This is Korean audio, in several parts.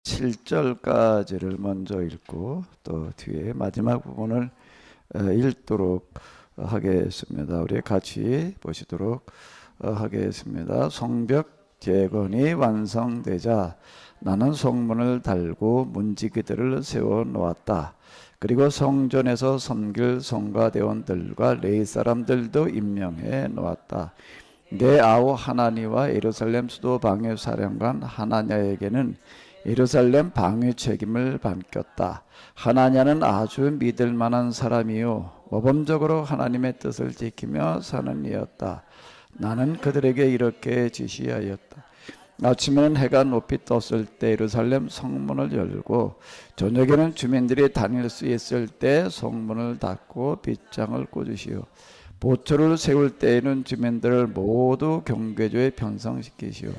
7절까지를 먼저 읽고 또 뒤에 마지막 부분을 읽도록 하겠습니다. 우리 같이 보시도록 하겠습니다. 성벽 재건이 완성되자 나는 성문을 달고 문지기들을 세워 놓았다. 그리고 성전에서 섬길 성가대원들과 레위 사람들도 임명해 놓았다. 내 아우 하나니와 예루살렘 수도 방위 사령관 하나냐에게는 예루살렘 방위 책임을 맡겼다. 하나냐는 아주 믿을 만한 사람이요 모범적으로 하나님의 뜻을 지키며 사는 이였다. 나는 그들에게 이렇게 지시하였다. 아침에는 해가 높이 떴을 때 예루살렘 성문을 열고 저녁에는 주민들이 다닐 수 있을 때 성문을 닫고 빗장을 꽂으시오. 보초를 세울 때에는 주민들을 모두 경계조에 편성시키시오.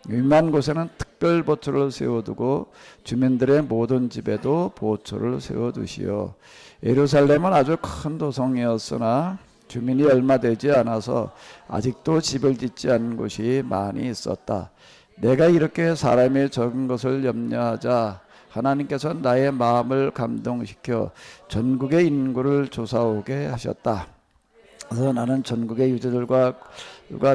위만 곳에는 특별 보초를 세워두고 주민들의 모든 집에도 보초를 세워두시오. 예루살렘은 아주 큰 도성이었으나 주민이 얼마 되지 않아서 아직도 집을 짓지 않은 곳이 많이 있었다. 내가 이렇게 사람이 적은 것을 염려하자 하나님께서 나의 마음을 감동시켜 전국의 인구를 조사오게 하셨다. 그래서 나는 전국의 유저들과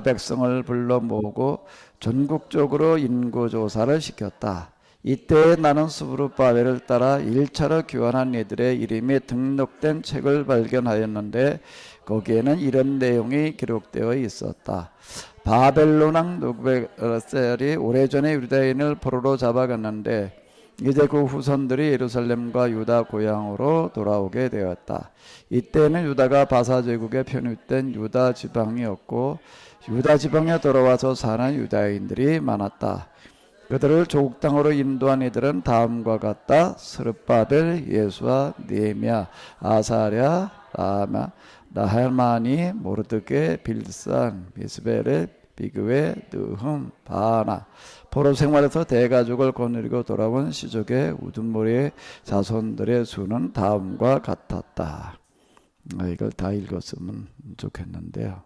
백성을 불러 모으고 전국적으로 인구조사를 시켰다. 이때 나는 스부르바벨을 따라 1차로 교환한 이들의 이름이 등록된 책을 발견하였는데 거기에는 이런 내용이 기록되어 있었다. 바벨론 왕 느부갓네살이 오래전에 유다인을 포로로 잡아갔는데 이제 그 후손들이 예루살렘과 유다 고향으로 돌아오게 되었다. 이때는 유다가 바사 제국에 편입된 유다 지방이었고 유다 지방에 돌아와서 사는 유다인들이 많았다. 그들을 조국 땅으로 인도한 이들은 다음과 같다. 스룹바벨, 예수아, 느헤미야, 아사랴, 라마, 나헬마니, 모르드게, 빌산, 미스베레, 비그웨, 느흠, 바나. 포로 생활에서 대가족을 거느리고 돌아온 시족의 우두머리의 자손들의 수는 다음과 같았다. 이걸 다 읽었으면 좋겠는데요.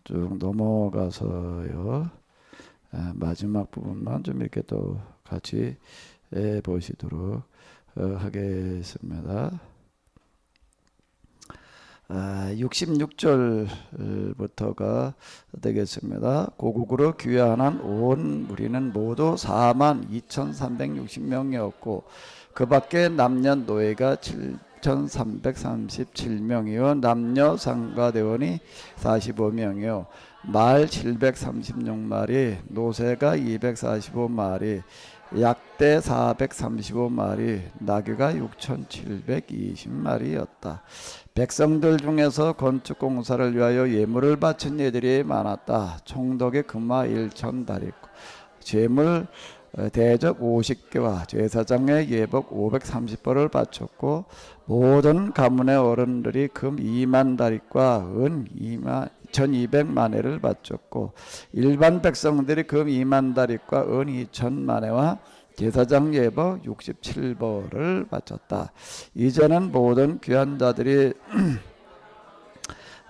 쭉 넘어가서요. 마지막 부분만 좀 이렇게 또 같이 보시도록 하겠습니다. 66절부터가 되겠습니다. 고국으로 귀환한 온 무리는 모두 42,360명이었고 그 밖에 남녀노예가 7,337명이요 남녀 상가대원이 45명이요 말 736마리 노새가 245마리 약대 435마리 나귀가 6,720마리였다. 백성들 중에서 건축공사를 위하여 예물을 바친 이들이 많았다. 총독의 금화 1,000다리 재물 대접 50개와 제사장의 예복 530벌을 바쳤고 모든 가문의 어른들이 금 2만 다리과 은 2,200만회를 바쳤고 일반 백성들이 금 2만 다리과 은 2,000만회와 제사장 예복 67벌을 바쳤다. 이제는 모든 귀한 자들이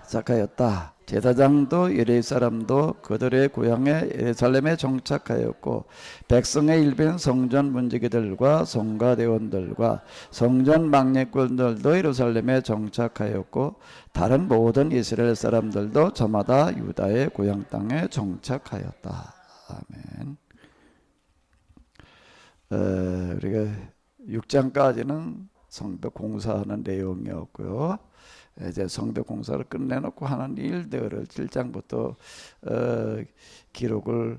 시작하였다. 제사장도 예레 사람도 그들의 고향에 예루살렘에 정착하였고 백성의 일빈 성전 문지기들과 성가대원들과 성전 막내꾼들도 예루살렘에 정착하였고 다른 모든 이스라엘 사람들도 저마다 유다의 고향 땅에 정착하였다. 아멘. 우리가 6장까지는 성벽 공사하는 내용이었고요. 이제 성벽 공사를 끝내놓고 하는 일들을 7장부터 기록을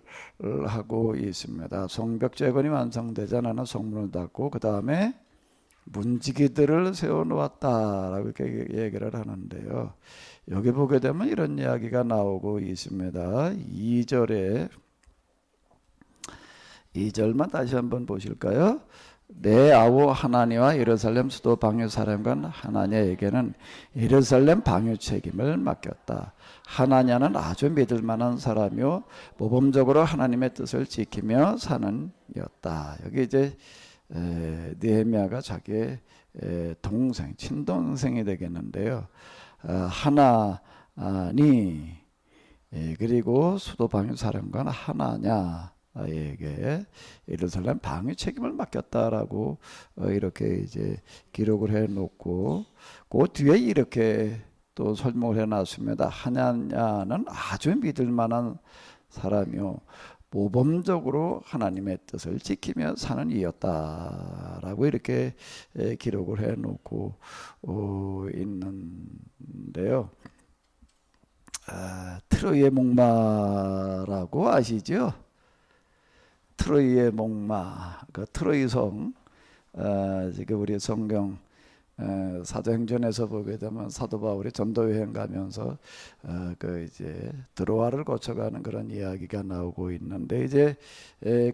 하고 있습니다. 성벽 재건이 완성되자 나는 성문을 닫고 그 다음에 문지기들을 세워놓았다라고 이렇게 얘기를 하는데요. 여기 보게 되면 이런 이야기가 나오고 있습니다. 2절만 다시 한번 보실까요? 내 아우 하나니와 예루살렘 수도 방위 사령관 하나냐에게는 예루살렘 방위 책임을 맡겼다. 하나냐는 아주 믿을 만한 사람이요 모범적으로 하나님의 뜻을 지키며 사는 이었다. 여기 이제 느헤미야가 자기의 동생, 친동생이 되겠는데요. 하나니 그리고 수도 방위 사령관 하나냐 에게 예루살렘 방위 책임을 맡겼다라고 이렇게 이제 기록을 해 놓고 그 뒤에 이렇게 또 설명을 해 놨습니다. 하나냐는 아주 믿을 만한 사람이요 모범적으로 하나님의 뜻을 지키며 사는 이였다라고 이렇게 기록을 해 놓고 있는데요. 트로이의 목마라고 아시죠? 트로이의 목마, 그 트로이 성, 지금 우리 성경 사도행전에서 보게 되면 사도 바울이 전도 여행 가면서 그 이제 드로아를 거쳐가는 그런 이야기가 나오고 있는데 이제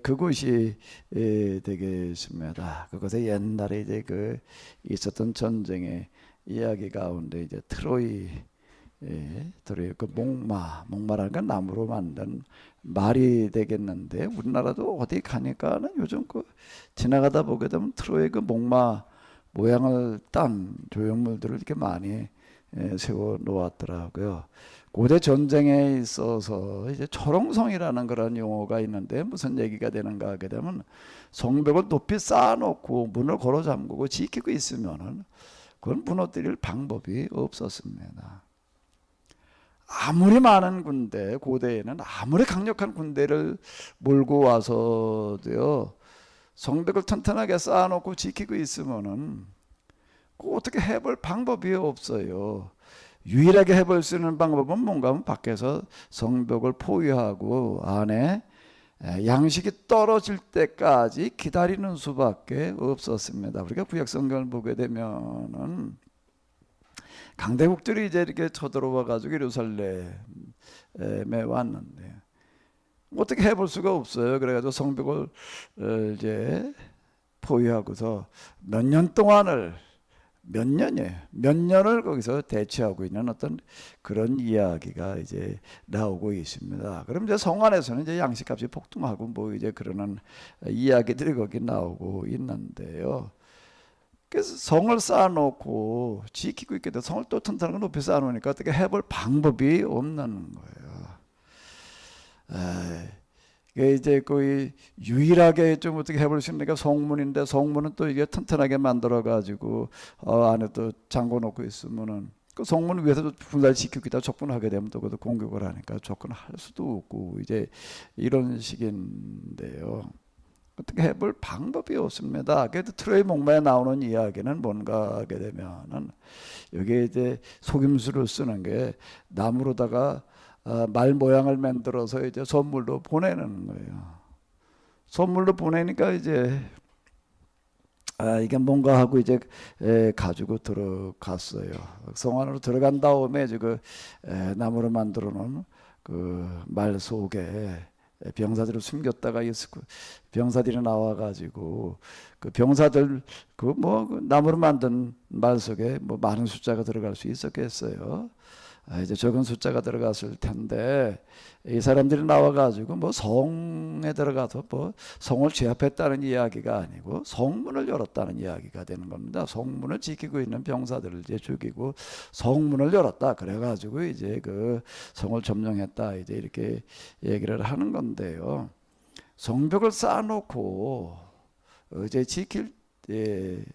그곳이 되겠습니다. 그곳에 옛날에 이제 그 있었던 전쟁의 이야기 가운데 이제 트로이 그 목마라는 건 나무로 만든 말이 되겠는데 우리나라도 어디 가니까는 요즘 그 지나가다 보게 되면 트로이 그 목마 모양을 딴 조형물들을 이렇게 많이 세워 놓았더라고요. 고대 전쟁에 있어서 이제 초롱성이라는 그런 용어가 있는데 무슨 얘기가 되는가 하게 되면 성벽을 높이 쌓아놓고 문을 걸어 잠그고 지키고 있으면은 그건 무너뜨릴 방법이 없었습니다. 아무리 많은 군대, 고대에는 아무리 강력한 군대를 몰고 와서도요, 성벽을 튼튼하게 쌓아놓고 지키고 있으면은 어떻게 해볼 방법이 없어요. 유일하게 해볼 수 있는 방법은 뭔가 하면 밖에서 성벽을 포위하고 안에 양식이 떨어질 때까지 기다리는 수밖에 없었습니다. 우리가 구약 성경을 보게 되면은 강대국들이 이제 이렇게 쳐들어와 가지고 예루살렘에 왔는데 어떻게 해볼 수가 없어요. 그래가지고 성벽을 이제 포위하고서 몇 년을 거기서 대치하고 있는 어떤 그런 이야기가 이제 나오고 있습니다. 그럼 이제 성 안에서는 이제 양식값이 폭등하고 뭐 이제 그러는 이야기들이 거기 나오고 있는데요. 그래서 성을 쌓아놓고 지키고 있게 돼 성을 또 튼튼하게 높이 쌓아놓으니까 어떻게 해볼 방법이 없는 거예요. 이게 이제 거의 유일하게 좀 어떻게 해볼 수 있는 게 성문인데 성문은 또 이게 튼튼하게 만들어 가지고 안에 또 잠궈 놓고 있으면은 그 성문 위에서도 분달 지키고 있다 접근하게 되면 또 그것도 공격을 하니까 접근할 수도 없고 이제 이런 식인데요. 어떻게 해볼 방법이 없습니다. 그래도 트로이 목마에 나오는 이야기는 뭔가 하게 되면은 여기에 이제 속임수를 쓰는 게 나무로다가 말 모양을 만들어서 이제 선물로 보내는 거예요. 선물로 보내니까 이제 이게 뭔가 하고 이제 가지고 들어갔어요. 성 안으로 들어간 다음에 그 나무로 만들어 놓은 그 말 속에 병사들을 숨겼다가 병사들이 나와가지고 그 병사들 그 나무로 만든 말 속에 뭐 많은 숫자가 들어갈 수 있었겠어요. 이제 적은 숫자가 들어갔을 텐데 이 사람들이 나와가지고 뭐 성에 들어가서 뭐 성을 제압했다는 이야기가 아니고 성문을 열었다는 이야기가 되는 겁니다. 성문을 지키고 있는 병사들을 이제 죽이고 성문을 열었다. 그래가지고 이제 그 성을 점령했다. 이제 이렇게 얘기를 하는 건데요. 성벽을 쌓아놓고 이제 지킬 때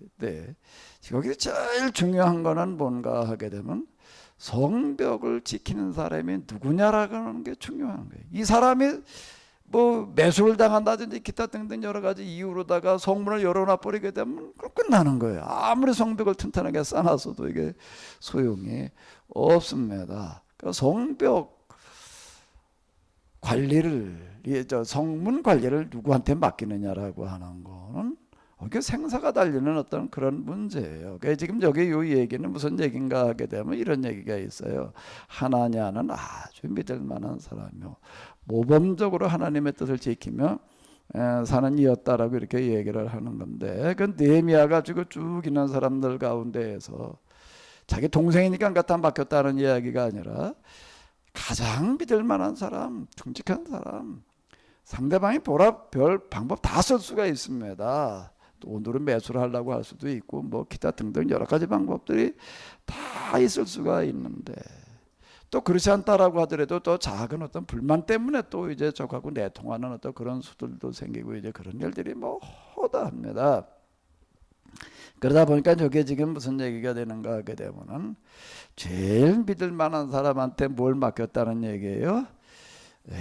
여기 제일 중요한 거는 뭔가 하게 되면 성벽을 지키는 사람이 누구냐라고 하는 게 중요한 거예요. 이 사람이 뭐 매수를 당한다든지 기타 등등 여러 가지 이유로다가 성문을 열어놔 버리게 되면 끝나는 거예요. 아무리 성벽을 튼튼하게 쌓아놔서도 이게 소용이 없습니다. 그러니까 성벽 관리를 성문 관리를 누구한테 맡기느냐라고 하는 거는 이게 생사가 달리는 어떤 그런 문제예요. 그러니까 지금 여기 이 얘기는 무슨 얘기인가 하게 되면 이런 얘기가 있어요. 하나냐는 아주 믿을 만한 사람이요 모범적으로 하나님의 뜻을 지키며 사는 이였다라고 이렇게 얘기를 하는 건데 그 느헤미야가 지금 쭉 있는 사람들 가운데에서 자기 동생이니까 갖다 맡겼다는 이야기가 아니라 가장 믿을 만한 사람, 정직한 사람, 상대방이 별 방법 다 쓸 수가 있습니다. 오늘은 매수를 하려고 할 수도 있고 뭐 기타 등등 여러 가지 방법들이 다 있을 수가 있는데 또 그렇지 않다라고 하더라도 또 작은 어떤 불만 때문에 또 이제 저하고 내통하는 어떤 그런 수들도 생기고 이제 그런 일들이 뭐 허다합니다. 그러다 보니까 이게 지금 무슨 얘기가 되는가 하게 되면은 제일 믿을 만한 사람한테 뭘 맡겼다는 얘기예요.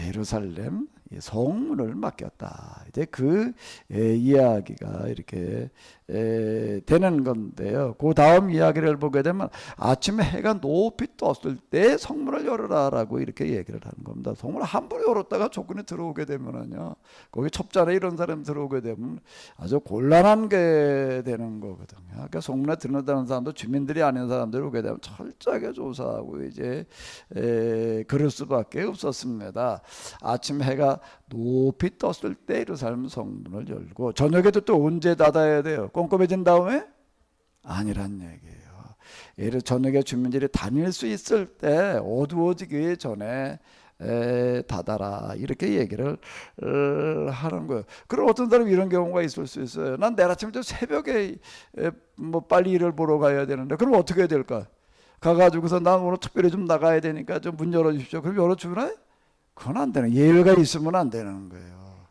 예루살렘 성문을 맡겼다. 이제 그 이야기가 이렇게 되는 건데요. 그 다음 이야기를 보게 되면 아침에 해가 높이 떴을 때 성문을 열어라라고 이렇게 얘기를 하는 겁니다. 성문을 함부로 열었다가 조건이 들어오게 되면은요, 거기 첩자나 이런 사람 들어오게 되면 아주 곤란한 게 되는 거거든요. 그러니까 성문에 들어온다는 사람도 주민들이 아닌 사람들이 오게 되면 철저하게 조사하고 이제 그럴 수밖에 없었습니다. 아침 해가 높이 떴을 때 예루살렘 성문을 열고 저녁에도 또 언제 닫아야 돼요? 꼼꼼해진 다음에? 아니란 얘기예요. 저녁에 주민들이 다닐 수 있을 때 어두워지기 전에 닫아라 이렇게 얘기를 하는 거예요. 그럼 어떤 사람이 이런 경우가 있을 수 있어요. 난 내일 아침부터 새벽에 뭐 빨리 일을 보러 가야 되는데 그럼 어떻게 해야 될까? 가가지고서 난 오늘 특별히 좀 나가야 되니까 좀 문 열어주십시오. 그럼 열어주나? 그건 안 되는, 예외가 있으면 안 되는 거예요.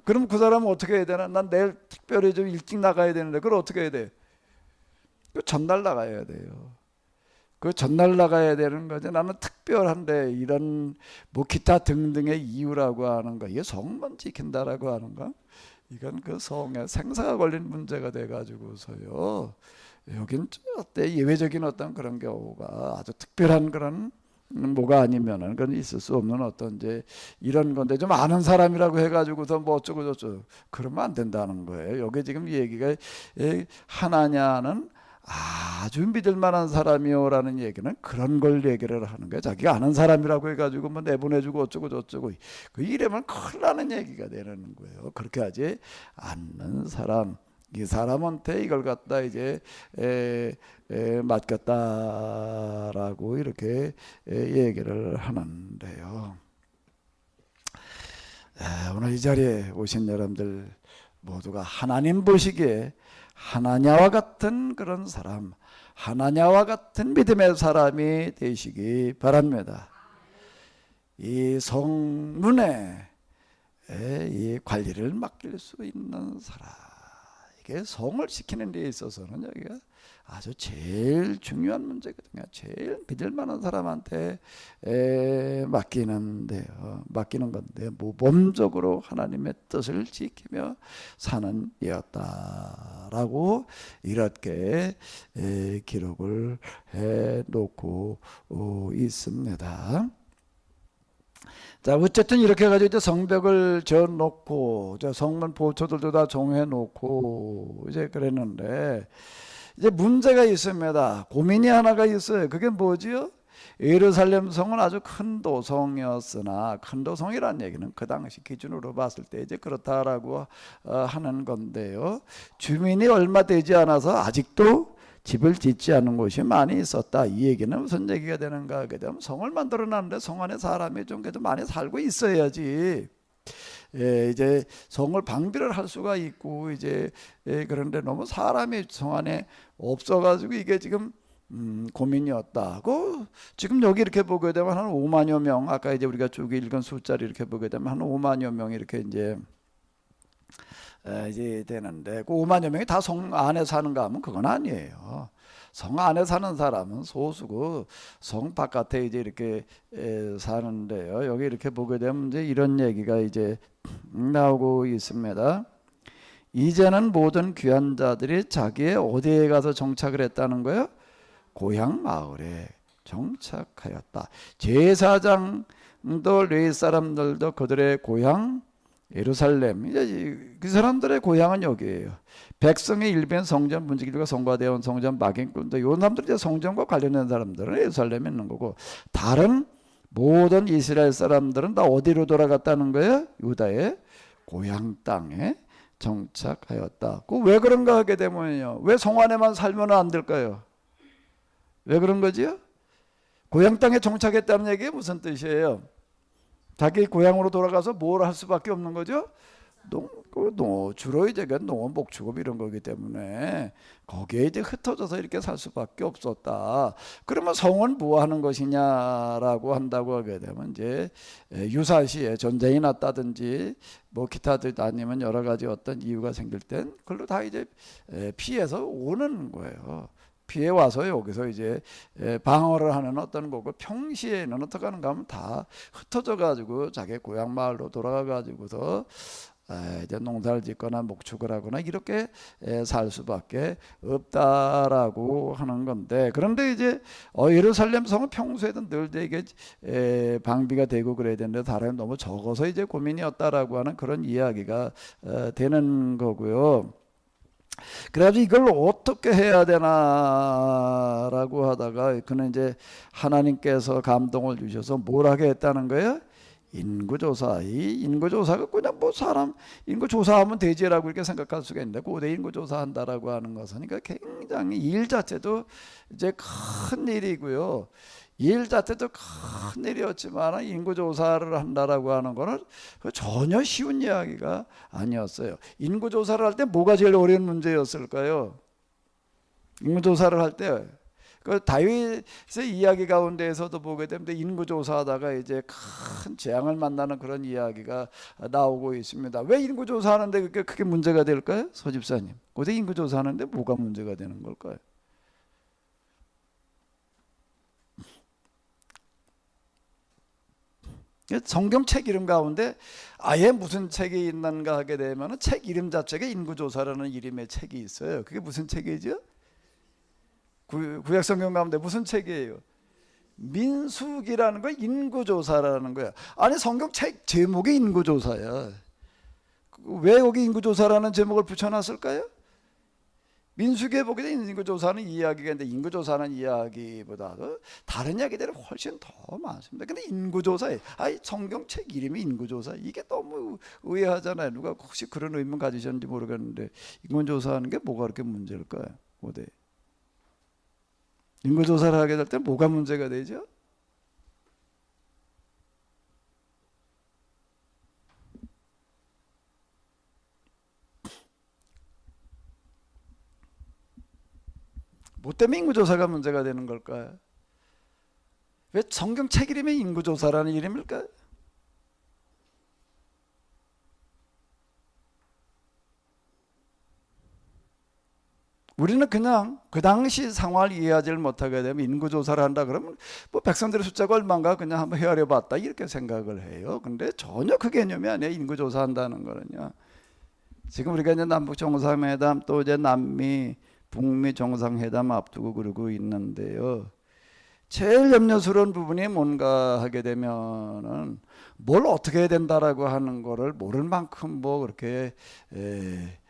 그럼 그 사람은 어떻게 해야 되나? 난 내일 특별히 좀 일찍 나가야 되는데 그걸 어떻게 해야 돼? 그 전날 나가야 돼요. 그 전날 나가야 되는 거지. 나는 특별한데 이런 뭐 기타 등등의 이유라고 하는 거, 이게 성만 지킨다라고 하는 거, 이건 그 성에 생사가 걸린 문제가 돼가지고서요. 여긴 어때 예외적인 어떤 그런 경우가 아주 특별한 그런 뭐가 아니면은 그건 있을 수 없는 어떤 이제 이런 건데 좀 아는 사람이라고 해가지고서 뭐 어쩌고 저쩌고 그러면 안 된다는 거예요. 여기 지금 얘기가 하나냐는 아주 믿을 만한 사람이요라는 얘기는 그런 걸 얘기를 하는 거예요. 자기가 아는 사람이라고 해가지고 뭐 내보내주고 어쩌고 저쩌고 그 이러면 큰일 나는 얘기가 되는 거예요. 그렇게 하지 않는 사람, 이 사람한테 이걸 갖다 이제 맡겼다라고 이렇게 얘기를 하는데요. 오늘 이 자리에 오신 여러분들 모두가 하나님 보시기에 하나냐와 같은 그런 사람, 하나냐와 같은 믿음의 사람이 되시기 바랍니다. 이 성문에 이 관리를 맡길 수 있는 사람, 이게 성을 지키는 데 있어서는 여기가 아주 제일 중요한 문제거든요. 제일 믿을 만한 사람한테 맡기는 건데 모범적으로 하나님의 뜻을 지키며 사는 이었다라고 이렇게 기록을 해 놓고 있습니다. 자, 어쨌든 이렇게 해가지고 이제 성벽을 지어놓고, 성문 보초들도 다 정해놓고, 이제 그랬는데, 이제 문제가 있습니다. 고민이 하나가 있어요. 그게 뭐지요? 예루살렘 성은 아주 큰 도성이었으나, 큰 도성이란 얘기는 그 당시 기준으로 봤을 때 이제 그렇다라고 하는 건데요. 주민이 얼마 되지 않아서 아직도 집을 짓지 않은 곳이 많이 있었다. 이 얘기는 무슨 얘기가 되는가 하게 되면 성을 만들어 놨는데 성 안에 사람이 좀 그래도 많이 살고 있어야지. 이제 성을 방비를 할 수가 있고 이제 그런데 너무 사람이 성 안에 없어가지고 이게 지금 고민이었다고. 지금 여기 이렇게 보게 되면 한 5만여 명, 아까 이제 우리가 쭉 읽은 숫자를 이렇게 보게 되면 한 5만여 명이 이렇게 이제 되는데 그 5만여 명이 다 성 안에 사는가 하면 그건 아니에요. 성 안에 사는 사람은 소수고 성 바깥에 이제 이렇게 사는데요. 여기 이렇게 보게 되면 이제 이런 얘기가 이제 나오고 있습니다. 이제는 모든 귀한 자들이 자기의 어디에 가서 정착을 했다는 거예요? 고향 마을에 정착하였다. 제사장도 레위 사람들도 그들의 고향 예루살렘, 이제 그 사람들의 고향은 여기에요. 백성의 일변 성전, 문지기들과 성과되어 온 성전, 막인꾼도 이 사람들이 이제 성전과 관련된 사람들은 예루살렘에 있는 거고, 다른 모든 이스라엘 사람들은 다 어디로 돌아갔다는 거예요? 유다의 고향 땅에 정착하였다. 왜 그런가 하게 되면요, 왜 성 안에만 살면 안 될까요? 왜 그런 거지요? 고향 땅에 정착했다는 얘기가 무슨 뜻이에요? 자기 고향으로 돌아가서 뭘 할 수밖에 없는 거죠? 주로 이제 그 농업 목축업 이런 거기 때문에 거기에 이제 흩어져서 이렇게 살 수밖에 없었다. 그러면 성은 뭐 하는 것이냐라고 한다고 하게 되면 이제 유사시에 전쟁이 났다든지 뭐 기타 아니면 여러 가지 어떤 이유가 생길 땐 그걸로 다 이제 피해서 오는 거예요. 피해 와서 여기서 이제 방어를 하는 어떤 거고, 평시에는 어떻게 하는가 하면 다 흩어져 가지고 자기 고향 마을로 돌아가 가지고서 이제 농사를 짓거나 목축을 하거나 이렇게 살 수밖에 없다라고 하는 건데, 그런데 이제 예루살렘 성은 평소에도 늘 되게 방비가 되고 그래야 되는데 사람이 너무 적어서 이제 고민이었다라고 하는 그런 이야기가 되는 거고요. 그래가지고 이걸 어떻게 해야 되나라고 하다가 그는 이제 하나님께서 감동을 주셔서 뭘 하게 했다는 거예요? 인구조사. 이 인구조사가 그냥 뭐 사람 인구조사하면 되지라고 이렇게 생각할 수가 있는데, 고대 인구조사한다라고 하는 것은 그러니까 굉장히 일 자체도 이제 큰 일이고요. 일 자체도 큰 일이었지만 인구조사를 한다라고 하는 거는 전혀 쉬운 이야기가 아니었어요. 인구조사를 할 때 뭐가 제일 어려운 문제였을까요? 인구조사를 할 때 그 다윗의 이야기 가운데에서도 보게 되면 인구조사하다가 이제 큰 재앙을 만나는 그런 이야기가 나오고 있습니다. 왜 인구조사하는데 그게 크게 문제가 될까요? 서집사님, 고대 인구조사하는데 뭐가 문제가 되는 걸까요? 성경책 이름 가운데 아예 무슨 책이 있는가 하게 되면 책 이름 자체가 인구조사라는 이름의 책이 있어요. 그게 무슨 책이죠? 구약 성경 가운데 무슨 책이에요? 민수기라는 거, 인구조사라는 거야. 아니 성경 책 제목이 인구조사야. 왜 여기 인구조사라는 제목을 붙여놨을까요? 민수기에 보게 되면 인구조사는 이야기가 있는데, 인구조사는 이야기보다도 다른 이야기들이 훨씬 더 많습니다. 근데 인구조사에 성경책 이름이 인구조사, 이게 너무 의아하잖아요. 누가 혹시 그런 의문 가지셨는지 모르겠는데, 인구조사하는 게 뭐가 그렇게 문제일까요? 고대 인구조사를 하게 될 때 뭐가 문제가 되죠? 뭐 때문에 인구조사가 문제가 되는 걸까요? 왜 성경책 이름이 인구조사라는 이름일까요? 우리는 그냥 그 당시 상황을 이해하지 못하게 되면 인구조사를 한다 그러면 뭐 백성들의 숫자가 얼마인가 그냥 한번 헤아려 봤다 이렇게 생각을 해요. 근데 전혀 그 개념이 아니에요. 인구조사한다는 거는요. 지금 우리가 이제 남북 정상회담 또 이제 남미 북미 정상회담 앞두고 그러고 있는데요. 제일 염려스러운 부분이 뭔가 하게 되면은 뭘 어떻게 해야 된다라고 하는 거를 모를 만큼 뭐 그렇게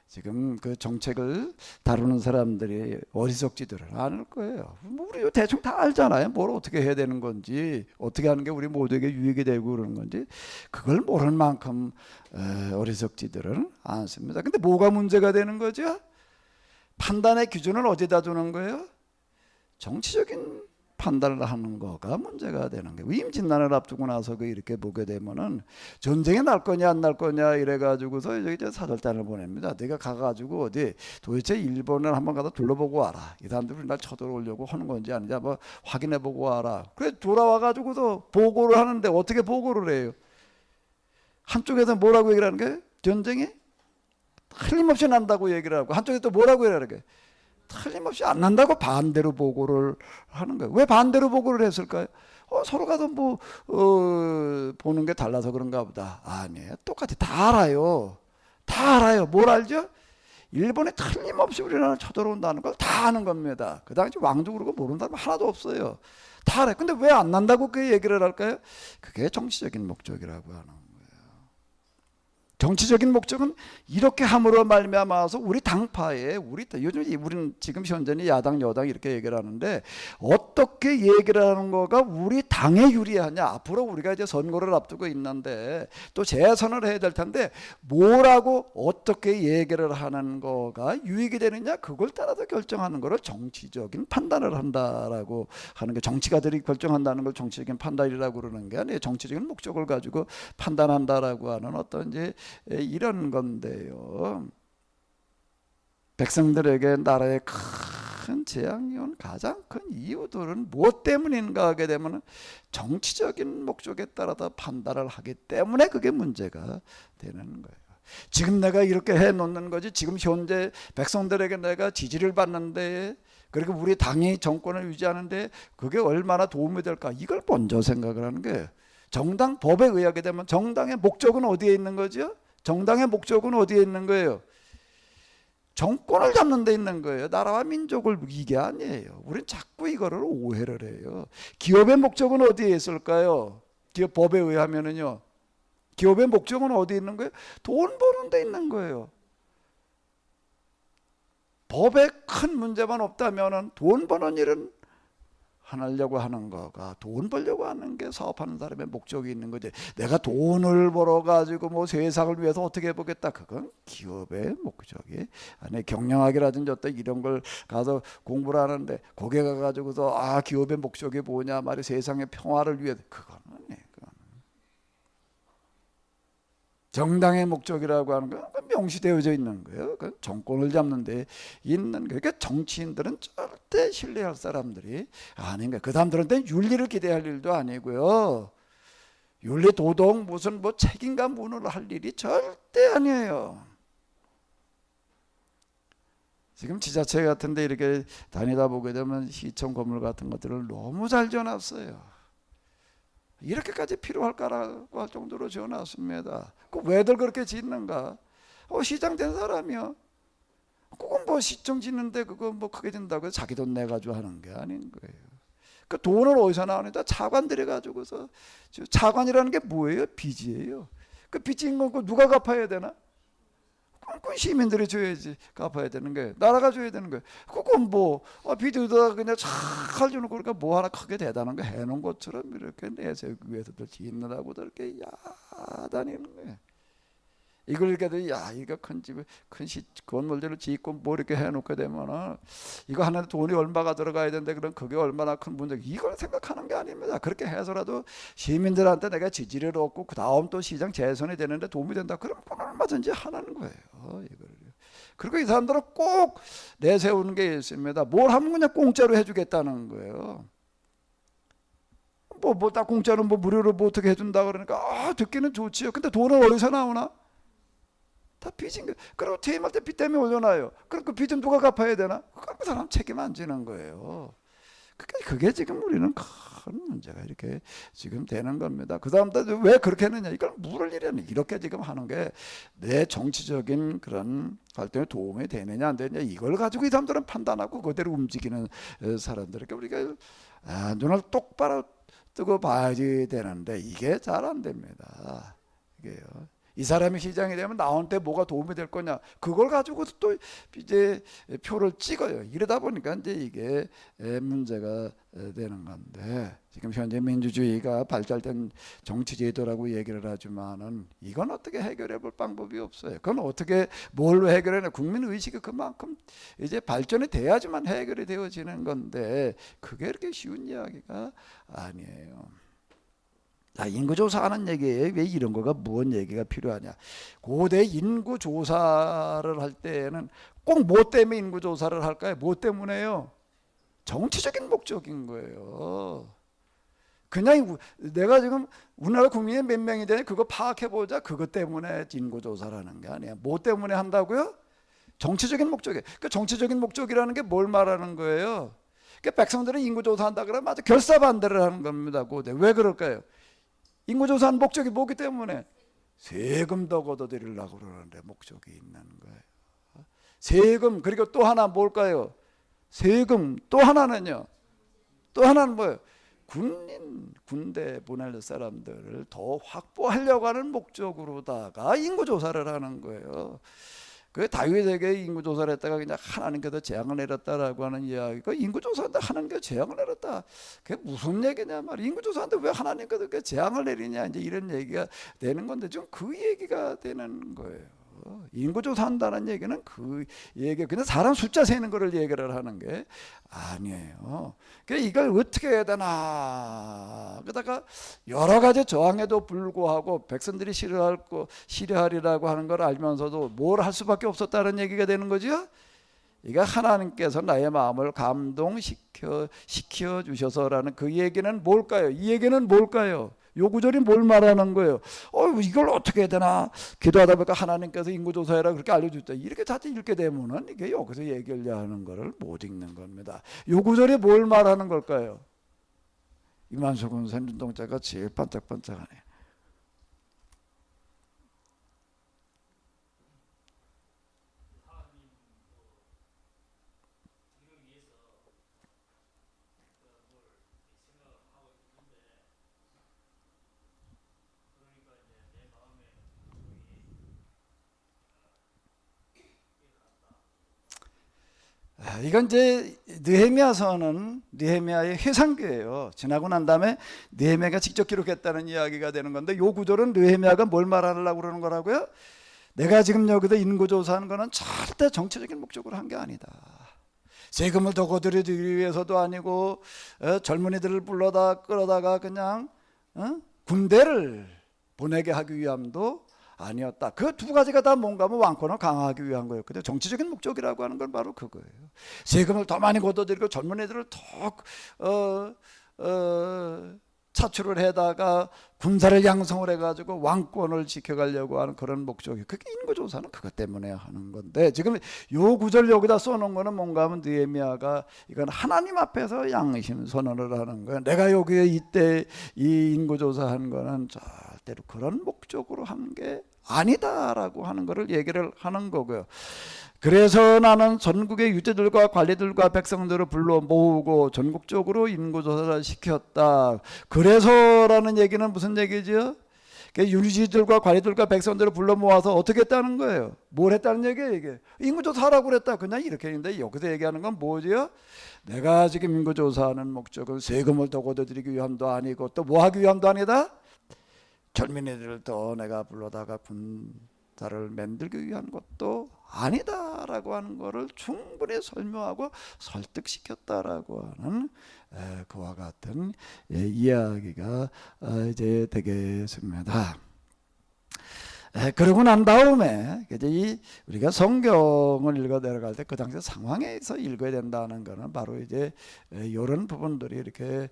지금 그 정책을 다루는 사람들이 어리석지들을 않을 거예요. 뭐 우리 대충 다 알잖아요. 뭘 어떻게 해야 되는 건지, 어떻게 하는 게 우리 모두에게 유익이 되고 그러는 건지, 그걸 모를 만큼 어리석지들은 않습니다. 근데 뭐가 문제가 되는 거죠? 판단의 기준을 어디다 두는 거예요? 정치적인 판단을 하는 거가 문제가 되는 거예요. 위임진난을 앞두고 나서 이렇게 보게 되면은 전쟁이 날 거냐 안 날 거냐 이래가지고서 이제 사절단을 보냅니다. 내가 가가지고 어디 도대체 일본을 한번 가서 둘러보고 와라. 이 사람들이 우리나라 쳐들어오려고 하는 건지 아닌지 한번 확인해보고 와라. 그래 돌아와가지고서 보고를 하는데 어떻게 보고를 해요? 한쪽에서 뭐라고 얘기를 하는 거예요? 전쟁이 틀림없이 난다고 얘기를 하고, 한쪽에 또 뭐라고 얘기를 하는 거예요? 틀림없이 안 난다고 반대로 보고를 하는 거예요. 왜 반대로 보고를 했을까요? 서로가 뭐 보는 게 달라서 그런가 보다. 아니에요. 똑같이 다 알아요. 다 알아요. 뭘 알죠? 일본이 틀림없이 우리나라를 쳐들어온다는 걸 다 아는 겁니다. 그 당시 왕도 그러고 모르는 사람 하나도 없어요. 다 알아요. 근데 왜 안 난다고 그 얘기를 할까요? 그게 정치적인 목적이라고 하는 거예요. 정치적인 목적은 이렇게 함으로 말미암아서 우리 당파에 요즘 우리는 지금 현재는 야당 여당 이렇게 얘기를 하는데, 어떻게 얘기를 하는 거가 우리 당에 유리하냐. 앞으로 우리가 이제 선거를 앞두고 있는데 또 재선을 해야 될 텐데 뭐라고 어떻게 얘기를 하는 거가 유익이 되느냐, 그걸 따라서 결정하는 거를 정치적인 판단을 한다라고 하는 게, 정치가들이 결정한다는 걸 정치적인 판단이라고 그러는 게 아니에요. 정치적인 목적을 가지고 판단한다라고 하는 어떤 이제 이런 건데요. 백성들에게 나라의 큰 재앙이 온 가장 큰 이유들은 무엇 때문인가 하게 되면 정치적인 목적에 따라서 판단을 하기 때문에 그게 문제가 되는 거예요. 지금 내가 이렇게 해놓는 거지, 지금 현재 백성들에게 내가 지지를 받는데, 그리고 우리 당이 정권을 유지하는데 그게 얼마나 도움이 될까, 이걸 먼저 생각을 하는 거예요. 정당 법에 의하게 되면 정당의 목적은 어디에 있는 거죠? 정당의 목적은 어디에 있는 거예요? 정권을 잡는 데 있는 거예요. 나라와 민족을, 이게 아니에요. 우린 자꾸 이거를 오해를 해요. 기업의 목적은 어디에 있을까요? 기업 법에 의하면은요, 기업의 목적은 어디에 있는 거예요? 돈 버는 데 있는 거예요. 법에 큰 문제만 없다면은 돈 버는 일은 하려고 하는 거가, 돈 벌려고 하는 게 사업하는 사람의 목적이 있는 거지. 내가 돈을 벌어 가지고 뭐 세상을 위해서 어떻게 해보겠다, 그건 기업의 목적이 아니. 경영학이라든지 어떤 이런 걸 가서 공부를 하는데 거기에 가가지고서 기업의 목적이 뭐냐 말이, 세상의 평화를 위해, 그거는 정당의 목적이라고 하는 건 명시되어져 있는 거예요. 그 정권을 잡는 데 있는 거예요. 그러니까 정치인들은 절대 신뢰할 사람들이 아닌 거예요. 그 사람들한테는 윤리를 기대할 일도 아니고요. 윤리, 도덕, 무슨 뭐 책임감 문을 할 일이 절대 아니에요. 지금 지자체 같은 데 이렇게 다니다 보게 되면 시청 건물 같은 것들을 너무 잘 지어놨어요. 이렇게까지 필요할까라고 할 정도로 지어놨습니다. 왜들 그렇게 짓는가? 시장 된 사람이요. 그건 뭐 시청 짓는데 그거 뭐 크게 된다고 해서 자기 돈 내가지고 하는 게 아닌 거예요. 그 돈을 어디서 나오는데 차관 들여가지고서, 차관이라는 게 뭐예요? 빚이에요. 그 빚진 거 누가 갚아야 되나? 그건 시민들이 줘야지, 갚아야 되는 거예요. 나라가 줘야 되는 거예요. 그건 뭐 빚에다가 그냥 잘 주는 거니까 뭐 하나 크게 대단한 거 해놓은 것처럼 이렇게 내세우기 위해서들 짓느라고들 이렇게 야다니는 거예요. 이걸 이렇게 이거 큰 집에 큰 건물들을 짓고 뭐 이렇게 해놓게 되면은 이거 하는데 돈이 얼마가 들어가야 되는데, 그럼 그게 얼마나 큰 문제, 이걸 생각하는 게 아닙니다. 그렇게 해서라도 시민들한테 내가 지지를 얻고 그 다음 또 시장 재선이 되는데 도움이 된다, 그럼 얼마든지 하는 거예요. 이걸. 그리고 이 사람들은 꼭 내세우는 게 있습니다. 뭘 하면 그냥 공짜로 해주겠다는 거예요. 뭐 다 공짜로 뭐 무료로 뭐 어떻게 해준다 그러니까 듣기는 좋지요. 근데 돈은 어디서 나오나? 다 빚인 거예요. 그리고 퇴임할 때 빚 때문에 올려놔요. 그럼 그 빚은 누가 갚아야 되나? 그 사람 책임 안 지는 거예요. 그게 지금 우리는 큰 문제가 이렇게 지금 되는 겁니다. 그 사람들 왜 그렇게 했느냐? 이걸 물을 일이는 이렇게 지금 하는 게 내 정치적인 그런 활동에 도움이 되느냐 안 되느냐, 이걸 가지고 이 사람들은 판단하고 그대로 움직이는 사람들에게 우리가 눈을 똑바로 뜨고 봐야지 되는데 이게 잘 안 됩니다. 이게요. 이 사람이 시장이 되면 나한테 뭐가 도움이 될 거냐, 그걸 가지고 또 이제 표를 찍어요. 이러다 보니까 이제 이게 문제가 되는 건데, 지금 현재 민주주의가 발달된 정치 제도라고 얘기를 하지만은 이건 어떻게 해결해 볼 방법이 없어요. 그건 어떻게 뭘로 해결해내? 국민 의식이 그만큼 이제 발전이 돼야지만 해결이 되어지는 건데 그게 이렇게 쉬운 이야기가 아니에요. 인구조사하는 얘기예요. 왜 이런 거가 무슨 얘기가 필요하냐? 고대 인구조사를 할 때는 꼭 뭐 때문에 인구조사를 할까요? 뭐 때문에요? 정치적인 목적인 거예요. 그냥 내가 지금 우리나라 국민이 몇 명이 되냐 그거 파악해보자, 그것 때문에 인구조사를 하는 게 아니야. 뭐 때문에 한다고요? 정치적인 목적이에요. 그 정치적인 목적이라는 게 뭘 말하는 거예요? 그러니까 백성들은 인구조사한다 그러면 아주 결사반대를 하는 겁니다. 고대. 왜 그럴까요? 인구조사한 목적이 뭐기 때문에 세금 더 걷어들이려고 그러는데 목적이 있는 거예요. 세금, 그리고 또 하나 뭘까요? 세금, 또 하나는요. 또 하나는 뭐예요? 군대 보낼 사람들을 더 확보하려고 하는 목적으로다가 인구조사를 하는 거예요. 그 다윗에게 인구조사를 했다가 그냥 하나님께서 재앙을 내렸다라고 하는 이야기가, 인구조사한테 하나님께서 재앙을 내렸다, 그게 무슨 얘기냐 말이야. 인구조사한테 왜 하나님께서 재앙을 내리냐, 이제 이런 얘기가 되는 건데 지금 그 얘기가 되는 거예요. 인구조사한다는 얘기는 그 얘기 그냥 사람 숫자 세는 거를 얘기를 하는 게 아니에요. 그러니까 이걸 어떻게 해야 되나. 그러다가 여러 가지 저항에도 불구하고 백성들이 싫어하리라고 하는 걸 알면서도 뭘 할 수밖에 없었다는 얘기가 되는 거죠. 이거 하나님께서 나의 마음을 감동시켜 주셔서라는 그 얘기는 뭘까요? 이 얘기는 뭘까요? 요 구절이 뭘 말하는 거예요? 이걸 어떻게 해야 되나? 기도하다 보니까 하나님께서 인구조사해라 그렇게 알려줬다. 이렇게 자꾸 읽게 되면은 이게 여기서 얘기하는 거를 못 읽는 겁니다. 요 구절이 뭘 말하는 걸까요? 이만석은 눈동자가 제일 반짝반짝하네. 이건 이제 느헤미야서는 느헤미야의 회상기예요. 지나고 난 다음에 느헤미야가 직접 기록했다는 이야기가 되는 건데, 요 구절은 느헤미야가 뭘 말하려고 그러는 거라고요? 내가 지금 여기서 인구조사하는 거는 절대 정치적인 목적으로 한 게 아니다. 세금을 더 거두기 위해서도 아니고 젊은이들을 끌어다가 그냥 군대를 보내게 하기 위함도 아니었다. 그 두 가지가 다 뭔가 하면 왕권을 강화하기 위한 거였거든요. 정치적인 목적이라고 하는 건 바로 그거예요. 세금을 더 많이 걷어들이고 젊은이들을 더 차출을 해다가 군사를 양성을 해가지고 왕권을 지켜가려고 하는 그런 목적이, 그게 인구조사는 그것 때문에 하는 건데, 지금 요 구절 여기다 써놓은 거는 뭔가 하면 느헤미야가 이건 하나님 앞에서 양심 선언을 하는 거예요. 내가 여기에 이때 이 인구조사한 거는 절대로 그런 목적으로 한 게 아니다라고 하는 거를 얘기를 하는 거고요. 그래서 나는 전국의 유대들과 관리들과 백성들을 불러 모으고 전국적으로 인구조사를 시켰다. 그래서라는 얘기는 무슨 얘기죠? 유지들과 관리들과 백성들을 불러 모아서 어떻게 했다는 거예요? 뭘 했다는 얘기예요? 이게 인구조사하라고 그랬다. 그냥 이렇게 했는데, 여기서 얘기하는 건 뭐지요? 내가 지금 인구조사하는 목적은 세금을 더 걷어들이기 위함도 아니고 또 뭐 하기 위함도 아니다? 젊은이들을 더 내가 불러다가 군사를 만들기 위한 것도 아니다라고 하는 것을 충분히 설명하고 설득시켰다라고 하는 그와 같은 이야기가 이제 되겠습니다. 그러고 난 다음에 이제 우리가 성경을 읽어 내려갈 때 그 당시 상황에서 읽어야 된다는 것은 바로 이제 이런 부분들이 이렇게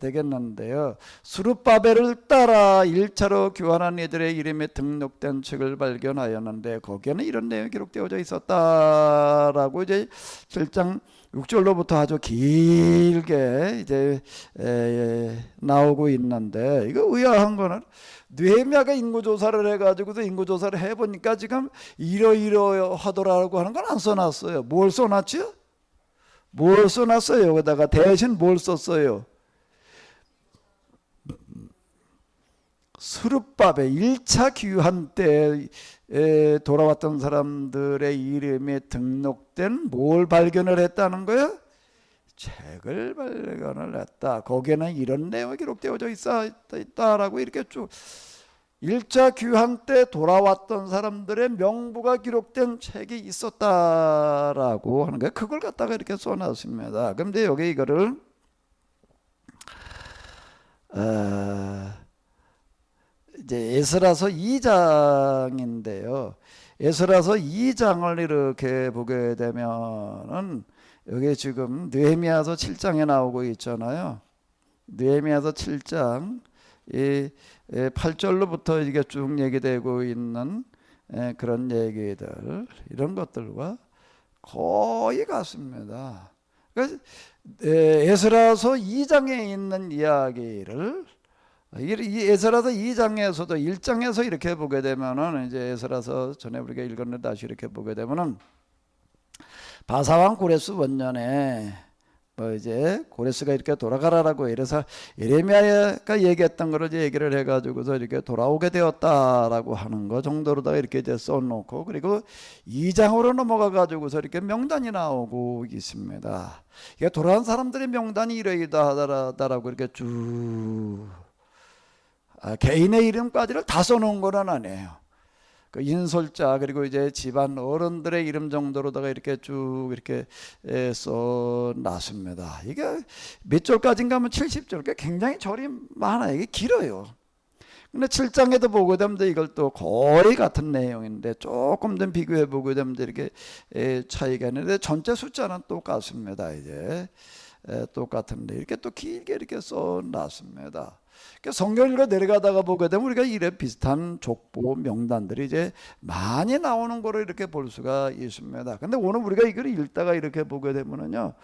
되겠는데요. 수룹바벨을 따라 1차로 교환한 이들의 이름이 등록된 책을 발견하였는데, 거기에는 이런 내용이 기록되어져 있었다라고 이제 7장 6절로부터 아주 길게 이제 나오고 있는데, 이거 의아한 거는 느헤미야가 인구조사를 해가지고서 인구조사를 해보니까 지금 이러이러하더라고 하는 건 안 써놨어요. 뭘 써놨죠? 뭘 써놨어요? 여기다가 대신 뭘 썼어요? 수룹바벨 1차 귀환 때 돌아왔던 사람들의 이름이 등록된 뭘 발견을 했다는 거예요? 책을 발견을 했다. 거기에는 이런 내용이 기록되어져 있다라고 이렇게 쭉 1차 귀환 때 돌아왔던 사람들의 명부가 기록된 책이 있었다라고 하는 거예요. 그걸 갖다가 이렇게 써놨습니다. 그런데 여기 이거를 이제 에스라서 2장인데요. 에스라서 2장을 이렇게 보게 되면은 여기 지금 느헤미야서 7장에 나오고 있잖아요. 느헤미야서 7장 이 8절로부터 이게 쭉 얘기되고 있는 그런 얘기들, 이런 것들과 거의 같습니다. 그러니까 에스라서 2장에 있는 이야기를 이 에스라서 2장에서도 1장에서 이렇게 보게 되면은, 이제 에스라서 전에 우리가 읽었는데 다시 이렇게 보게 되면은, 바사왕 고레스 원년에 이제 고레스가 이렇게 돌아가라라고 이래서 예레미야가 얘기했던 거를 이제 얘기를 해가지고서 이렇게 돌아오게 되었다라고 하는 거 정도로다가 이렇게 이제 써놓고, 그리고 2장으로 넘어가가지고서 이렇게 명단이 나오고 있습니다. 이게 돌아온 사람들의 명단이 이러이러하다라고 이렇게 쭉 개인의 이름까지를 다 써놓은 건 아니에요. 그 인솔자 그리고 이제 집안 어른들의 이름 정도로다가 이렇게 쭉 이렇게 써 놨습니다. 이게 몇 절까지인가 하면 70절. 굉장히 절이 많아요. 이게 길어요. 근데 7장에도 보게 되면 이걸 또 거의 같은 내용인데 조금 더 비교해 보게 되면 이렇게 차이가 있는데 전체 숫자는 똑같습니다. 이제 똑같은데 이렇게 또 길게 이렇게 써 놨습니다. 성경 읽어 내려가다가 보게 되면 우리가 이래 비슷한 족보 명단들이 이제 많이 나오는 거로 이렇게 볼 수가 있습니다. 근데 오늘 우리가 이걸 읽다가 이렇게 보게 되면은요,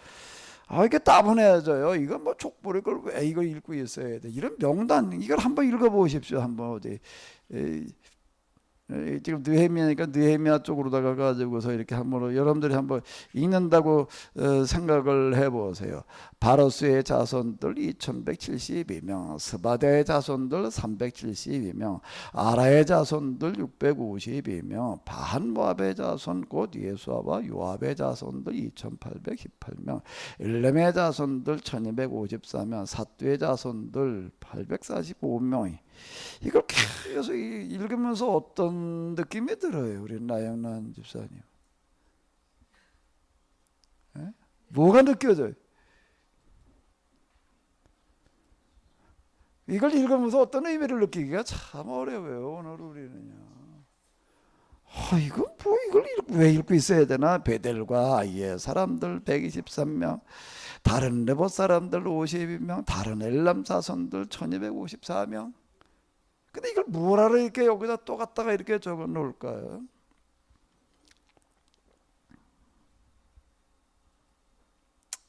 이게 따분해져요. 이건 뭐 족보를 이걸 왜 이걸 읽고 있어야 돼? 이런 명단 이걸 한번 읽어보십시오. 한번 어디 지금 느헤미야니까 느헤미야 쪽으로다가 가지고서 이렇게 한번 여러분들이 한번 읽는다고 생각을 해보세요. 바로스의 자손들 2172명, 스바데의 자손들 372명, 아라의 자손들 652명, 바한모압의 자손 곧 예수아와 요압의 자손들 2818명, 일렘의 자손들 1254명, 삿두의 자손들 845명이 이걸 계속 읽으면서 어떤 느낌이 들어요, 우리 나영란 집사님? 에? 뭐가 느껴져요? 이걸 읽으면서 어떤 의미를 느끼기가 참 어려워요, 오늘 우리는요. 이건 뭐 이걸 왜 읽고 있어야 되나? 베델과 아이의 사람들 123명, 다른 레봇 사람들 52명, 다른 엘람 자손들 1254명. 근데 이걸 뭐라로 이렇게 여기다 또 갖다가 이렇게 적어 놓을까요?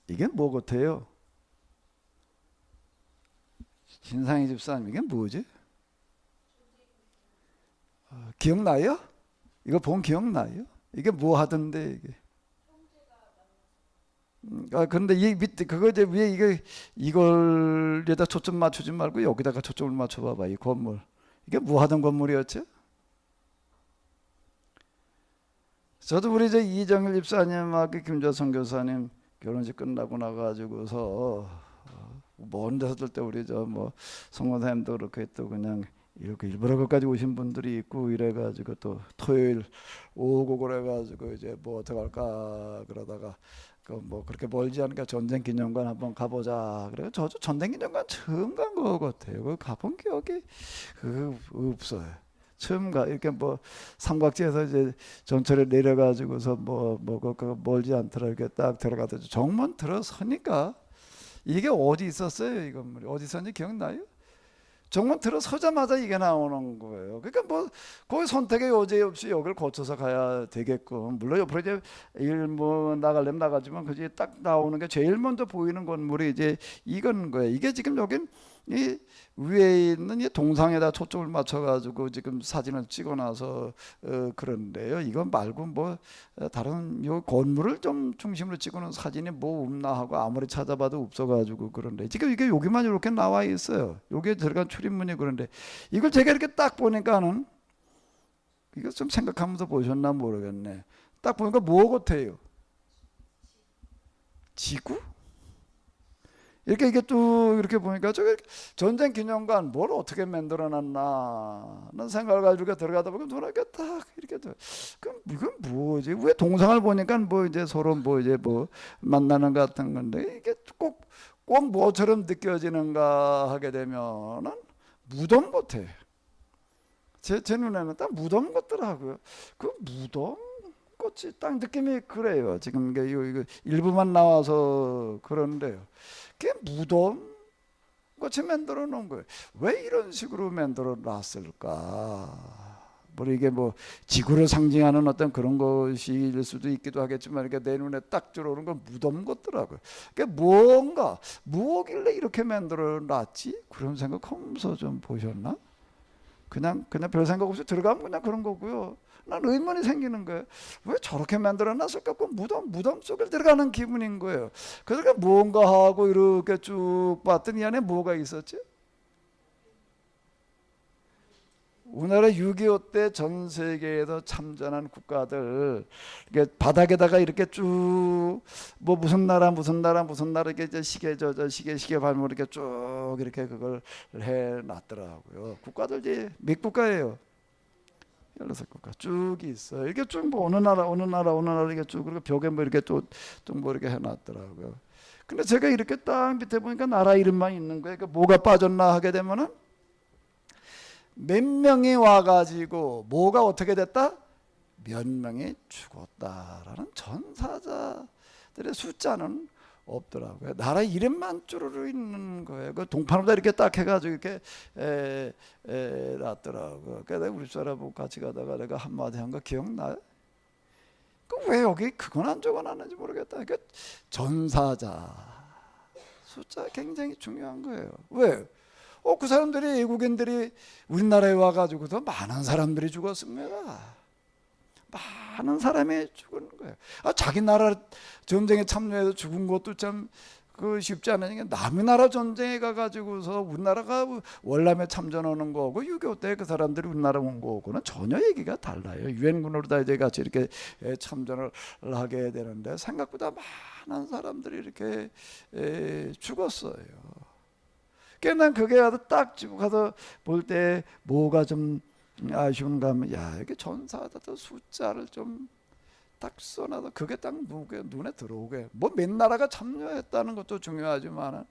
이게 뭐 같아요? 신상희 집사님, 이게 뭐지? 기억나요? 이거 보면 기억나요? 이게 뭐 하던데 이게? 근데 이 밑에 그거 이제 위에 이걸 여기다 초점 맞추지 말고 여기다가 초점을 맞춰봐봐. 이 건물 이게 뭐 하던 건물이었죠? 저도 우리 이제 이정일 집사님하고 김조성 교사님 결혼식 끝나고 나가지고서 먼 데서들 때 우리 저 뭐 성모사님도 그렇게 또 그냥 이렇게 일부러 거기까지 오신 분들이 있고 이래가지고 또 토요일 오고 그래가지고 이제 뭐 어떡할까 그러다가 그 뭐 그렇게 멀지 않으니까 전쟁기념관 한번 가보자. 그래서 저도 전쟁기념관 처음 간 거 같아요. 그 가본 기억이 없어요. 처음 이렇게 뭐 삼각지에서 이제 전철에 내려가지고서 그 멀지 않더라 이렇게 딱 들어가서 정문 들어서니까 이게 어디 있었어요? 이 건물이 어디 있었는지 기억나요? 정문 들어서자마자 이게 나오는 거예요. 그러니까 뭐 거기 선택의 여지 없이 여기를 거쳐서 가야 되겠고, 물론 옆으로 이제 일 뭐 나가려면 나가지만 그지 딱 나오는 게 제일 먼저 보이는 건물이 이제 이건 거예요. 이게 지금 여긴 이 위에 있는 이 동상에다 초점을 맞춰가지고 지금 사진을 찍어놔서 그런데요. 이건 말고 뭐 다른 요 건물을 좀 중심으로 찍어놓은 사진이 뭐 없나 하고 아무리 찾아봐도 없어가지고 그런데 지금 이게 여기만 이렇게 나와 있어요. 여기에 들어간 출입문이 그런데 이걸 제가 이렇게 딱 보니까는 이거 좀 생각하면서 보셨나 모르겠네. 딱 보니까 뭐 같아요? 지구? 이렇게 이게 또 이렇게 보니까 저기 전쟁 기념관 뭘 어떻게 만들어놨나는 생각을 가지고 들어가다 보면 이렇게 딱 이렇게 그럼 이건 뭐지? 왜 동상을 보니까 뭐 이제 서로 뭐 이제 뭐 만나는 것 같은 건데 이게 꼭 뭐처럼 느껴지는가 하게 되면은 무덤 같아. 제 눈에는 딱 무덤 같더라고요. 그 무덤 같이 딱 느낌이 그래요. 지금 이거 일부만 나와서 그런데요. 그게 무덤 같이 만들어 놓은 거예요. 왜 이런 식으로 만들어 놨을까? 뭐 이게 뭐 지구를 상징하는 어떤 그런 것일 수도 있기도 하겠지만 이렇게 내 눈에 딱 들어오는 건 무덤 같더라고요. 그러니까 뭔가 뭐길래 이렇게 만들어 놨지? 그런 생각하면서 좀 보셨나? 그냥 별 생각 없이 들어가면 그냥 그런 거고요. 난 의문이 생기는 거예요. 왜 저렇게 만들어 놨을까? 그 무덤 속에 들어가는 기분인 거예요. 그러니까 뭔가 하고 이렇게 쭉 봤더니 이 안에 뭐가 있었지? 우리나라 6.25 때 전 세계에서 참전한 국가들 이렇게 바닥에다가 이렇게 쭉 뭐 무슨 나라 이렇게 이제 시계 발목 이렇게 쭉 이렇게 그걸 해 놨더라고요. 국가들 이제 몇 국가예요? 열여섯 국가 쭉 있어요. 이게 쭉 뭐 어느 나라 이게 쭉 그리고 벽에 뭐 이렇게 또뭐 이렇게 해놨더라고요. 근데 제가 이렇게 딱 밑에 보니까 나라 이름만 있는 거예요. 그러니까 뭐가 빠졌나 하게 되면은 몇 명이 와가지고 뭐가 어떻게 됐다? 몇 명이 죽었다라는 전사자들의 숫자는 없더라고요. 나라 이름만 쭈루루 있는 거예요. 그 동판보다 이렇게 딱 해가지고 이렇게 놨더라고요. 그래서 우리 사람하고 같이 가다가 내가 한마디 한 거 기억나요? 왜 여기 그건 안 적어놨는지 모르겠다. 그러니까 전사자 숫자 굉장히 중요한 거예요. 왜? 그 사람들이 외국인들이 우리나라에 와가지고서 많은 사람들이 죽었습니다. 많은 사람이 죽은 거예요. 자기 나라 전쟁에 참여해서 죽은 것도 참 쉽지 않으니까 남의 나라 전쟁에 가가지고서 우리나라가 월남에 참전하는 거고 6.25 때 그 사람들이 우리나라 온 거고는 전혀 얘기가 달라요. 유엔군으로 다 이제 같이 이렇게 참전을 하게 되는데 생각보다 많은 사람들이 이렇게 죽었어요. 그러니까 난 그게 딱 가서 볼 때 뭐가 좀 아쉬운가 하면 이게 전사자들 숫자를 좀 딱 써놔서 그게 딱 눈에 들어오게. 뭐 몇 나라가 참여했다는 것도 중요하지만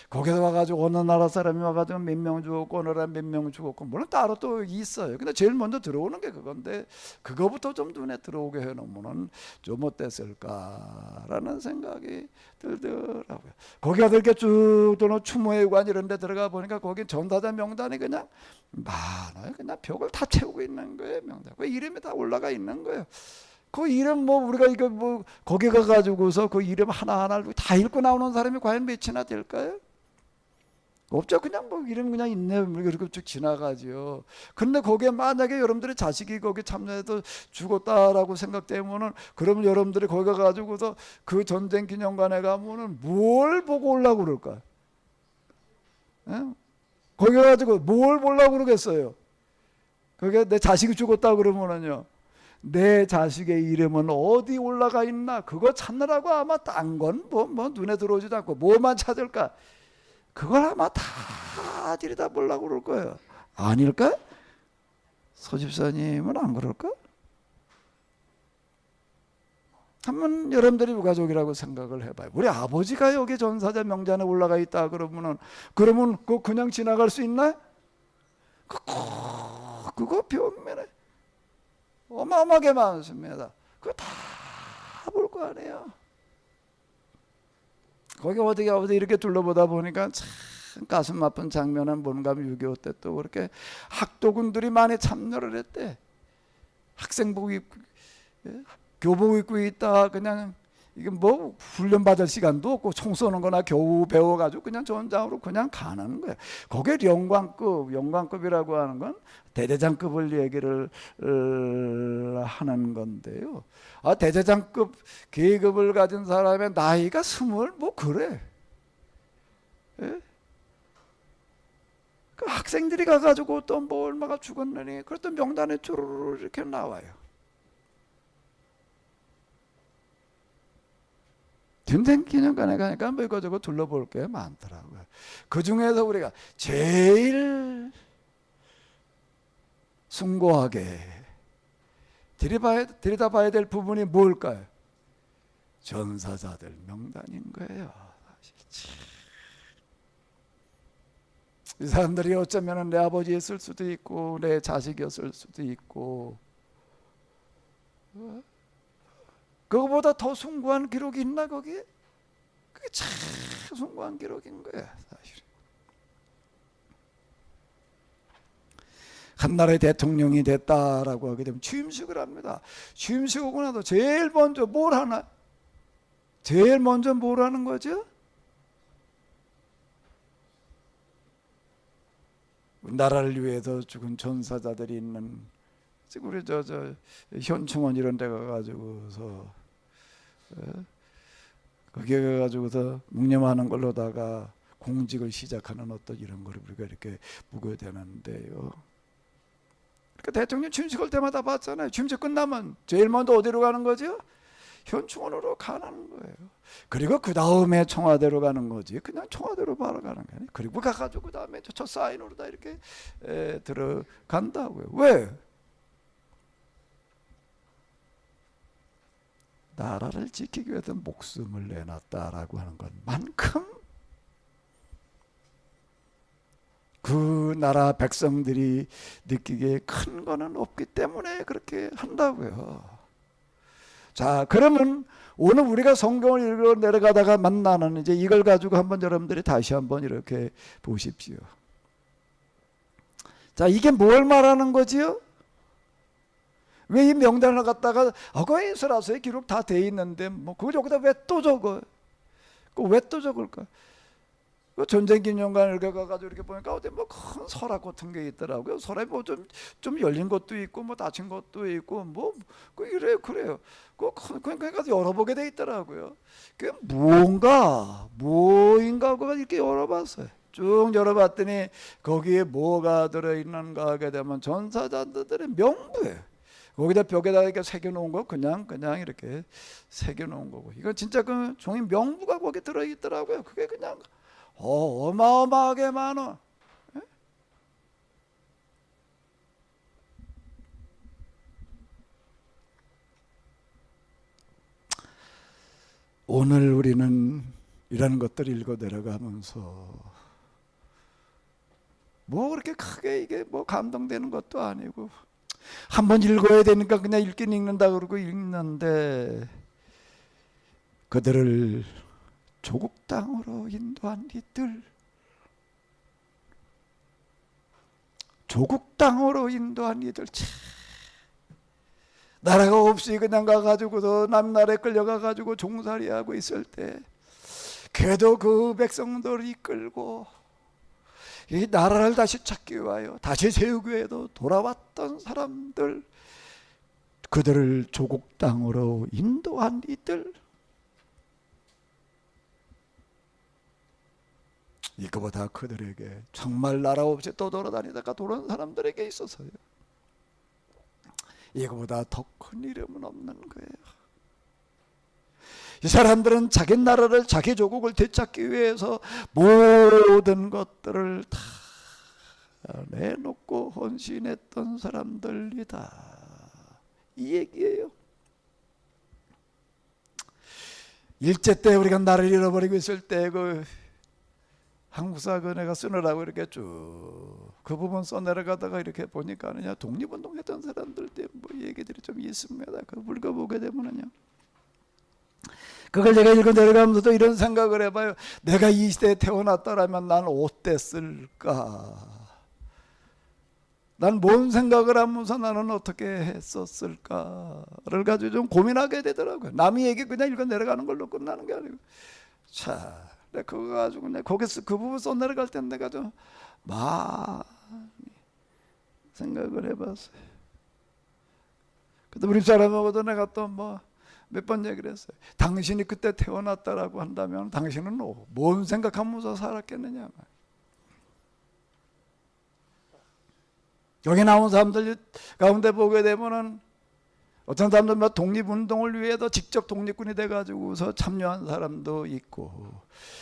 거기서 와가지고 어느 나라 사람이 와가지고 몇 명 죽었고 어느 나라 몇 명 죽었고 물론 따로 또 있어요. 근데 제일 먼저 들어오는 게 그건데 그거부터 좀 눈에 들어오게 해놓으면 좀 어땠을까라는 생각이 들더라고요. 거기 가서 이렇게 쭉 도는 추모회관 이런 데 들어가 보니까 거기 전사자 명단이 그냥 많아요. 그냥 벽을 다 채우고 있는 거예요. 명단. 그 이름이 다 올라가 있는 거예요. 그 이름 뭐 우리가 이거 뭐 거기 가가지고서 그 이름 하나하나를 다 읽고 나오는 사람이 과연 몇이나 될까요? 없죠. 그냥 뭐 이름 그냥 있네 이렇게 쭉 지나가죠. 근데 거기에 만약에 여러분들의 자식이 거기 참여해서 죽었다라고 생각되면은 그러면 여러분들이 거기 가가지고서 그 전쟁 기념관에 가면은 뭘 보고 오려고 그럴까? 예? 거기 가가지고 뭘 보려고 그러겠어요? 그게 내 자식이 죽었다 그러면은요. 내 자식의 이름은 어디 올라가 있나 그거 찾느라고 아마 딴 건 뭐 눈에 들어오지도 않고 뭐만 찾을까 그걸 아마 다 들여다보려고 그럴 거예요. 아닐까? 서집사님은 안 그럴까? 한번 여러분들이 유가족이라고 생각을 해봐요. 우리 아버지가 여기 전사자 명단에 올라가 있다 그러면 그 그냥 지나갈 수 있나? 그거 벽면에 어마어마하게 많습니다. 그거 다 볼 거 아니에요. 거기 어디 이렇게 둘러보다 보니까 참 가슴 아픈 장면은 뭔가 6.25 때 또 그렇게 학도군들이 많이 참여를 했대. 학생복 입고 교복 입고 있다 그냥 이게 뭐 훈련 받을 시간도 없고 총 쏘는 거나 겨우 배워가지고 그냥 전장으로 그냥 가는 거예요. 그게 영광급이라고 하는 건 대대장급을 얘기를 하는 건데요. 대대장급 계급을 가진 사람의 나이가 20 뭐 그래. 예? 그 학생들이 가가지고 또 뭐 얼마가 죽었느니 그랬더니 명단에 주르르 이렇게 나와요. 전쟁 기념관에 가니까 뭐 이거저거 둘러볼 게 많더라고요. 그 중에서 우리가 제일 숭고하게 들여다봐야 될 부분이 뭘까요? 전사자들 명단인 거예요. 이 사람들이 어쩌면 내 아버지였을 수도 있고 내 자식이었을 수도 있고 그거보다 더 숭고한 기록이 있나 거기에? 그게 참 숭고한 기록인 거야 사실. 한 나라의 대통령이 됐다라고 하게 되면 취임식을 합니다. 취임식 오고 나서 제일 먼저 뭘 하나? 제일 먼저 뭘 하는 거죠? 나라를 위해서 죽은 전사자들이 있는 우리 현충원 이런 데 가가지고서 거기에 가가지고서 묵념하는 걸로다가 공직을 시작하는 어떤 이런 거를 우리가 이렇게 보게 되는데요. 그러니까 대통령 취임식 할 때마다 봤잖아요. 취임식 끝나면 제일 먼저 어디로 가는 거죠? 현충원으로 가는 거예요. 그리고 그 다음에 청와대로 가는 거지. 그냥 청와대로 바로 가는 게 아니에요. 그리고 가가지고 그 다음에 첫 사인으로 다 이렇게 들어간다고요. 왜? 나라를 지키기 위해서 목숨을 내놨다라고 하는 것만큼 그 나라 백성들이 느끼기에 큰 거는 없기 때문에 그렇게 한다고요. 자, 그러면 오늘 우리가 성경을 읽어 내려가다가 만나는 이제 이걸 가지고 한번 여러분들이 다시 한번 이렇게 보십시오. 자, 이게 뭘 말하는 거지요? 왜 이 명단을 갖다가 거기서라서의 기록 다 돼 있는데 뭐 그걸 여기다 왜 또 적어요? 왜 또 적을까? 그 전쟁기념관 이렇게 가가지고 이렇게 보니까 어디 뭐 큰 서랍 같은 게 있더라고요. 서랍이 뭐 좀 열린 것도 있고 뭐 닫힌 것도 있고 뭐 그래요. 그러니까 열어보게 돼 있더라고요. 그 뭐인가 하고 이렇게 열어봤어요. 쭉 열어봤더니 거기에 뭐가 들어있는가 하게 되면 전사자들의 명부예요. 거기다 벽에다 이렇게 새겨놓은 거 그냥 이렇게 새겨놓은 거고, 이건 진짜 그 종이 명부가 거기 들어있더라고요. 그게 그냥 어마어마하게 많아. 예? 오늘 우리는 이런 것들을 읽어 내려가면서 뭐 그렇게 크게 이게 뭐 감동되는 것도 아니고 한번 읽어야 되니까 그냥 읽긴 읽는다 그러고 읽는데, 그들을 조국 땅으로 인도한 이들, 조국 땅으로 인도한 이들, 참 나라가 없이 그냥 가가지고서 남나라에 끌려가가지고 종살이하고 있을 때 그래도 그 백성들을 이끌고 이 나라를 다시 찾기 위하여 다시 세우기 위해서 돌아왔던 사람들, 그들을 조국 땅으로 인도한 이들, 이거보다 그들에게 정말 나라 없이 또 돌아다니다가 돌아온 사람들에게 있어서요, 이거보다 더 큰 이름은 없는 거예요. 이 사람들은 자기 나라를, 자기 조국을 되찾기 위해서 모든 것들을 다 내놓고 헌신했던 사람들이다, 이 얘기예요. 일제 때 우리가 나라를 잃어버리고 있을 때 그 한국사 그 내가 쓰느라고 이렇게 쭉 그 부분 써내려가다가 이렇게 보니까 그냥 독립운동 했던 사람들 때 뭐 얘기들이 좀 있습니다. 그 읽어보게 되면은요, 그걸 내가 읽어 내려가면서도 이런 생각을 해봐요. 내가 이 시대에 태어났다라면 난 어땠을까? 난 뭔 생각을 하면서 나는 어떻게 했었을까를 가지고 좀 고민하게 되더라고요. 남의 얘기 그냥 읽어 내려가는 걸로 끝나는 게 아니고. 자, 내가 그거 가지고 내가 거기서 그 부분 써 내려갈 때 내가 좀 많이 생각을 해봤어요. 근데 우리 사람하고도 내가 또 뭐 몇 번 얘기를 했어요. 당신이 그때 태어났다라고 한다면 당신은 뭔 생각하면서 살았겠느냐. 여기 나온 사람들 가운데 보게 되면은 어떤 사람들은 독립운동을 위해서 직접 독립군이 돼가지고서 참여한 사람도 있고,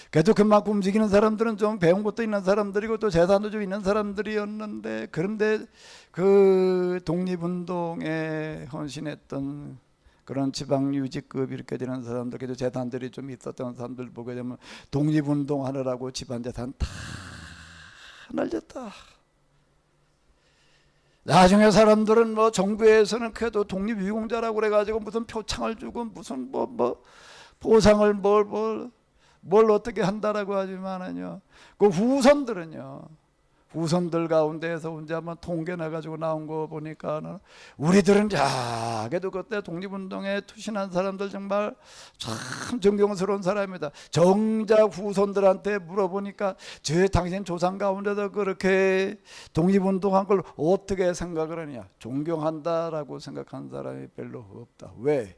그래도 그만큼 움직이는 사람들은 좀 배운 것도 있는 사람들이고 또 재산도 좀 있는 사람들이었는데, 그런데 그 독립운동에 헌신했던 그런 지방유지급 이렇게 되는 사람들, 그래도 재산들이 좀 있었던 사람들 보게 되면 독립운동 하느라고 집안 재산 다 날렸다. 나중에 사람들은 뭐 정부에서는 그래도 독립유공자라고 그래가지고 무슨 표창을 주고 무슨 뭐 보상을 뭘 어떻게 한다라고 하지만은요, 그 후손들 가운데에서 혼자 한번 통계 내가지고 나온 거 보니까는 우리들은 그래도 그때 독립운동에 투신한 사람들 정말 참 존경스러운 사람이다. 정작 후손들한테 물어보니까 당신 조상 가운데서 그렇게 독립운동한 걸 어떻게 생각을 하냐, 존경한다라고 생각한 사람이 별로 없다. 왜?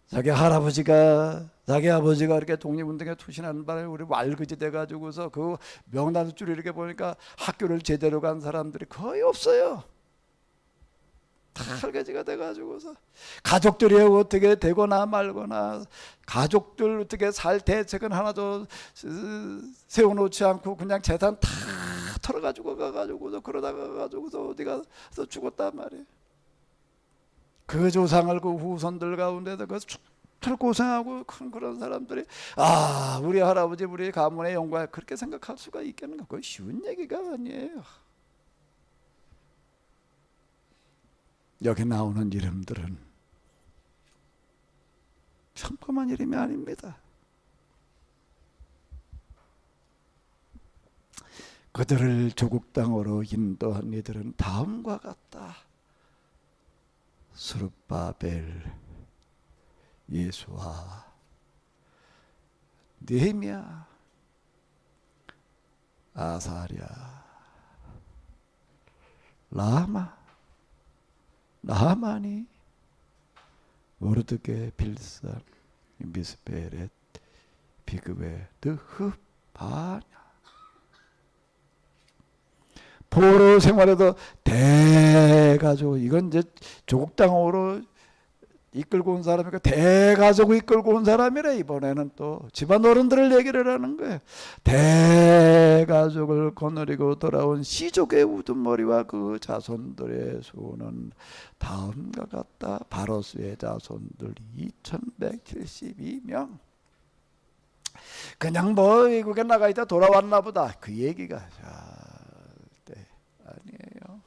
자기 아버지가 이렇게 독립운동에 투신하는 바람에 우리 말그지 돼가지고서 그 명단수줄을 이렇게 보니까 학교를 제대로 간 사람들이 거의 없어요. 다 할가지가 돼가지고서 가족들이 어떻게 되거나 말거나, 가족들 어떻게 살 대책은 하나도 세워놓지 않고 그냥 재산 다 털어가지고 가가지고서 그러다가 가지고서 어디 가서 죽었단 말이에요. 그 조상을 그 후손들 가운데서 그 출 고생하고 큰 그런 사람들이 우리 할아버지 우리 가문의 영광 그렇게 생각할 수가 있겠는가? 그건 쉬운 얘기가 아니에요. 여기 나오는 이름들은 평범한 이름이 아닙니다. 그들을 조국 땅으로 인도한 이들은 다음과 같다. 스룹바벨, 예수아, 느헤미야, 아사랴, 라마, 나하마니, 모르드게, 빌산, 미스베렛, 비그웨, 느흐바냐. 포로 생활에도 대가족, 이건 이제 조국 땅으로 이끌고 온 사람이니까 대가족을 이끌고 온 사람이래. 이번에는 또 집안 어른들을 얘기를 하는 거예요. 대가족을 거느리고 돌아온 시족의 우두머리와 그 자손들의 수는 다음과 같다. 바로스의 자손들 2172명. 그냥 뭐 외국에 나가 있다 돌아왔나 보다 그 얘기가 절대 아니에요.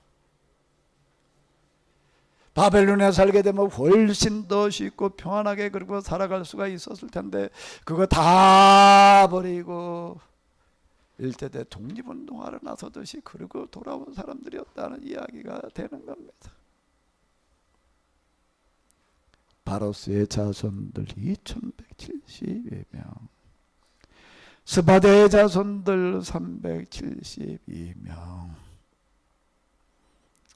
바벨론에 살게 되면 훨씬 더 쉽고 평안하게 그리고 살아갈 수가 있었을 텐데 그거 다 버리고 일제대 독립운동하러 나서듯이 그리고 돌아온 사람들이었다는 이야기가 되는 겁니다. 바로스의 자손들 2172명, 스바데의 자손들 372명,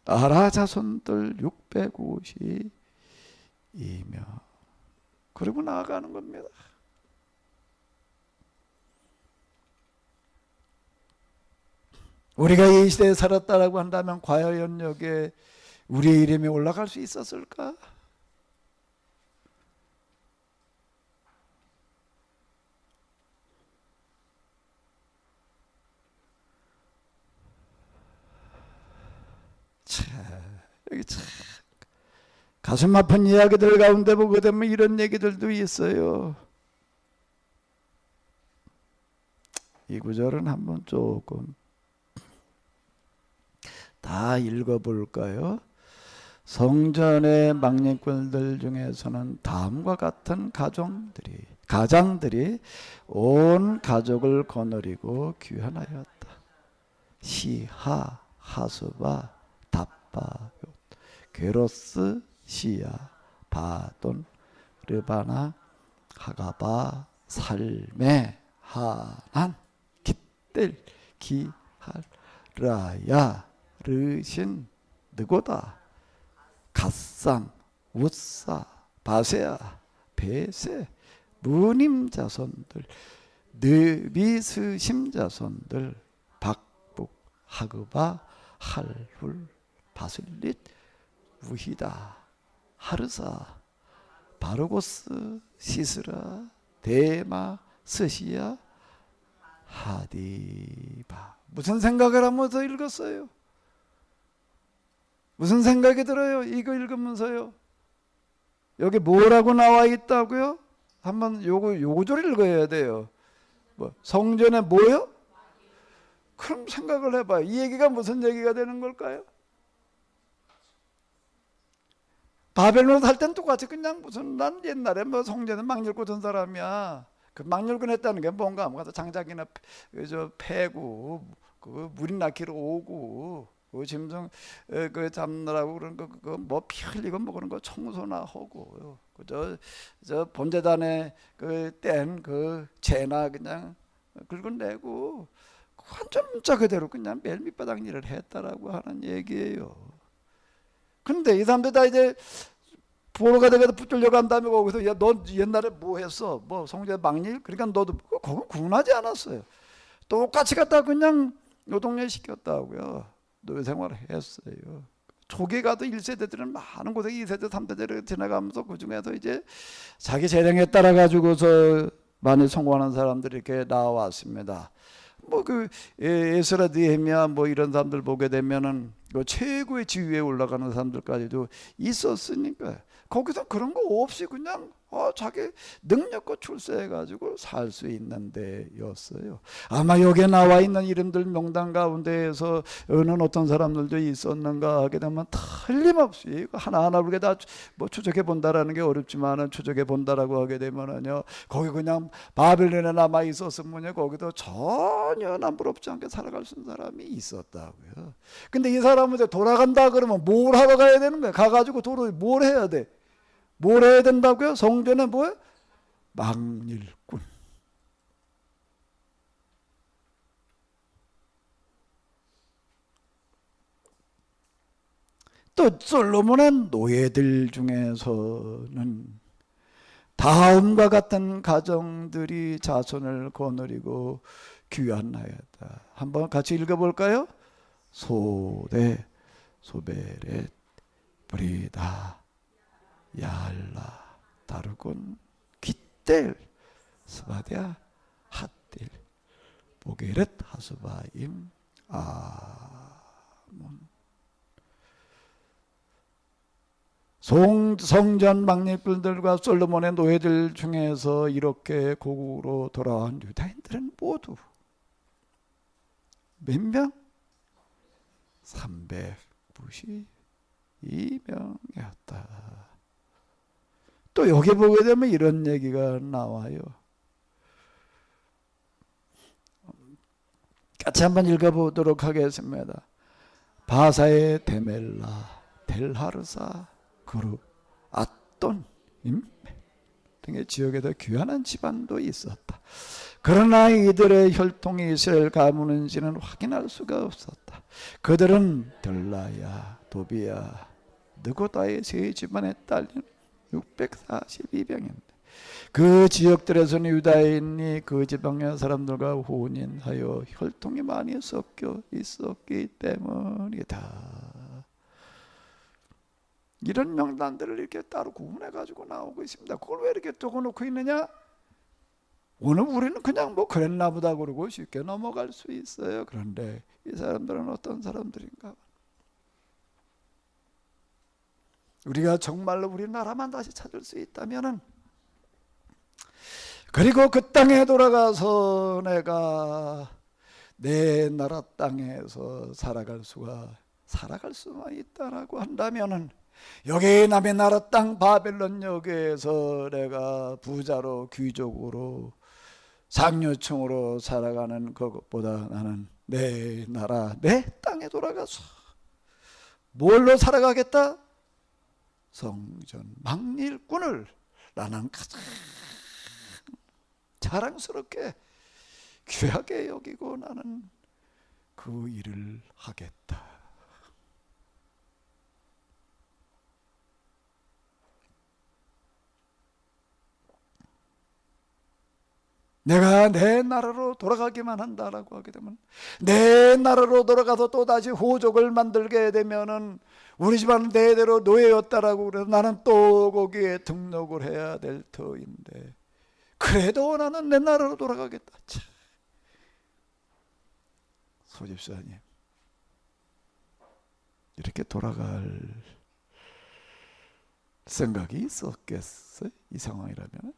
아라 자손들 652명. 그리고 나아가는 겁니다. 우리가 이 시대에 살았다라고 한다면 과연 여기에 우리의 이름이 올라갈 수 있었을까? 여기 참 가슴 아픈 이야기들 가운데 보게 되면 이런 얘기들도 있어요. 이 구절은 한번 조금 다 읽어볼까요? 성전의 망령꾼들 중에서는 다음과 같은 가장들이 온 가족을 거느리고 귀환하였다. 시하, 하수바, 답바, 게로스, 시야, 바돈, 르바나, 하가바, 살메, 하난, 깃들, 기할, 라야, 르신, 느고다, 갓산, 우사, 바세아, 베세, 무님 자손들, 느비스심 자손들, 박북, 하그바, 할훌, 바슬릿, 우히다, 하르사, 바르고스, 시스라, 데마, 스시야, 하디바. 무슨 생각을 하면서 읽었어요? 무슨 생각이 들어요? 이거 읽으면서요. 여기 뭐라고 나와 있다고요? 한번 요거 좀 읽어야 돼요. 뭐 성전에 뭐요? 그럼 생각을 해봐요. 이 얘기가 무슨 얘기가 되는 걸까요? 바벨론 살 땐 똑같이 그냥 무슨 난 옛날에 뭐 성전에 막 열고 던 사람이야. 그 막 열고 했다는 게 뭔가 아무것도 장작이나 패고 그 물이 나기로 오고 그 짐승 그 잡느라고 그런 거 그 뭐 피 흘리고 뭐 그런 거 청소나 하고 저 번제단에 그 뗀 그 재나 그냥 긁어내고 완전 문자 그대로 그냥 매일 밑바닥 일을 했다라고 하는 얘기예요. 근데 이 사람들 다 이제 포로가 되어서 붙들려 간 다음에 거기서 야, 너 옛날에 뭐 했어? 뭐 성전에 막일? 그러니까 너도 그거 구원하지 않았어요. 똑같이 갖다 그냥 노동력 시켰다고요. 노예 생활을 했어요. 초기에 가도 1세대들은 많은 곳에 2세대, 3세대를 지나가면서 그 중에서 이제 자기 재량에 따라 가지고서 많이 성공하는 사람들이 이렇게 나왔습니다. 뭐 그 에스라 느헤미야 뭐 이런 사람들 보게 되면은 그 최고의 지위에 올라가는 사람들까지도 있었으니까 거기서 그런 거 없이 그냥 자기 능력껏 출세해가지고 살 수 있는 데였어요. 아마 여기에 나와 있는 이름들 명단 가운데에서 어느 어떤 사람들도 있었는가 하게 되면 틀림없이 하나하나 우리가 다 뭐 추적해 본다라는 게 어렵지만은 추적해 본다라고 하게 되면은요, 거기 그냥 바벨론에 남아 있었으면요 거기도 전혀 남부럽지 않게 살아갈 수 있는 사람이 있었다고요. 근데 이 사람은 이제 돌아간다 그러면 뭘 하러 가야 되는 거야? 가가지고 도로 뭘 해야 돼? 뭘 해야 된다고요? 성전에 뭐예요? 망일꾼. 또 솔로몬의 노예들 중에서는 다음과 같은 가정들이 자손을 거느리고 귀환하였다. 한번 같이 읽어볼까요? 소대, 소베렛, 브리다, 야알라, 다르곤, 기텔, 스바디아, 핫딜, 보게렛, 하수바임, 아몬. 성전 막내들과 솔로몬의 노예들 중에서 이렇게 고국으로 돌아온 유다인들은 모두 몇 명? 392명이었다. 또 여기 보게 되면 이런 얘기가 나와요. 같이 한번 읽어보도록 하겠습니다. 바사의 데멜라, 델하르사, 그룹, 아돈, 등의 지역에도 귀환한 집안도 있었다. 그러나 이들의 혈통이 이스라엘 가문인지는 확인할 수가 없었다. 그들은 들라야, 도비야, 느고다의 세 집안에 딸린 642명인데 그 지역들에서는 유다인이 그 지방의 사람들과 혼인하여 혈통이 많이 섞여 있었기 때문이다. 이런 명단들을 이렇게 따로 구분해 가지고 나오고 있습니다. 그걸 왜 이렇게 적어놓고 있느냐? 오늘 우리는 그냥 뭐 그랬나 보다 그러고 쉽게 넘어갈 수 있어요. 그런데 이 사람들은 어떤 사람들인가? 우리가 정말로 우리나라만 다시 찾을 수 있다면은, 그리고 그 땅에 돌아가서 내가 내 나라 땅에서 살아갈 수만 있다라고 한다면은, 여기 남의 나라 땅 바벨론 여기에서 내가 부자로 귀족으로 상류층으로 살아가는 것보다 나는 내 나라 내 땅에 돌아가서 뭘로 살아가겠다? 성전 망일꾼을 나는 가장 자랑스럽게 귀하게 여기고 나는 그 일을 하겠다. 내가 내 나라로 돌아가기만 한다라고 하게 되면, 내 나라로 돌아가서 또다시 호족을 만들게 되면은 우리 집안은 대대로 노예였다라고 그래서 나는 또 거기에 등록을 해야 될 터인데, 그래도 나는 내 나라로 돌아가겠다. 참. 소집사님, 이렇게 돌아갈 생각이 있었겠어요? 이 상황이라면?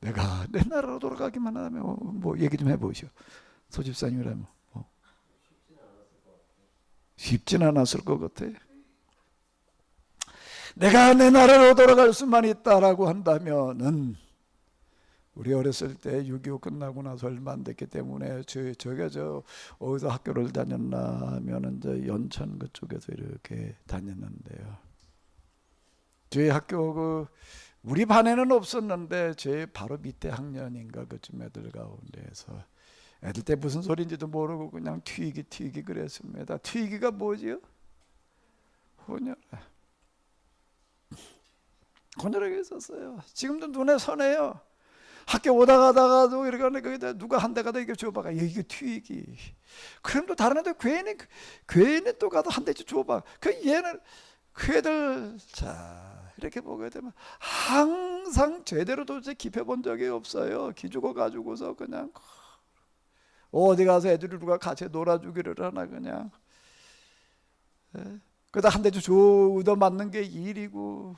내가 내 나라로 돌아가기만 하면 뭐 얘기 좀 해보시오. 소집사님이라면 쉽진 않았을 것 같아. 내가 내 나라로 돌아갈 수만 있다라고 한다면은, 우리 어렸을 때 6.25 끝나고 나서 얼마 안 됐기 때문에 저희가 어디서 학교를 다녔나 하면은 연천 그쪽에서 이렇게 다녔는데요. 저희 학교 우리 반에는 없었는데 제 바로 밑에 학년인가 그쯤 애들 가운데에서 애들 때 무슨 소리인지도 모르고 그냥 튀기 그랬습니다. 튀기가 뭐지요? 혼혈하게 있었어요. 지금도 눈에 선해요. 학교 오다 가다가도 이렇게 거기다 누가 한 대 가다 이게 줘봐. 이게 튀기. 그럼 또 다른 애들 괜히 또 가서 한 대씩 줘봐. 얘는 그 애들 자 이렇게 보게 되면 항상 제대로 도대체 기펴본 적이 없어요. 기죽어 가지고서 그냥 어디 가서 애들이 누가 같이 놀아주기를 하나 그냥. 그러다 한 대도 얻어 맞는 게 일이고.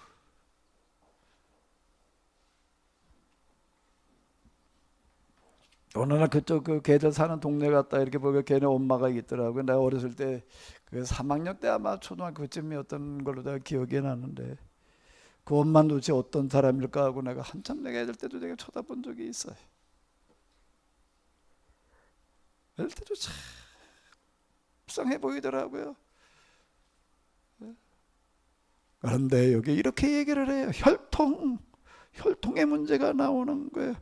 어느 날 그쪽 그 걔들 사는 동네 갔다 이렇게 보니까 걔네 엄마가 있더라고요. 내가 어렸을 때 그 3학년 때 아마 초등학교 그쯤이었던 걸로 내가 기억이 나는데 그 엄마는 도대체 어떤 사람일까 하고 내가 한참 내가 애들 때도 되게 쳐다본 적이 있어요. 애들 때도 참 불쌍해 보이더라고요. 그런데 여기 이렇게 얘기를 해요. 혈통의 문제가 나오는 거예요.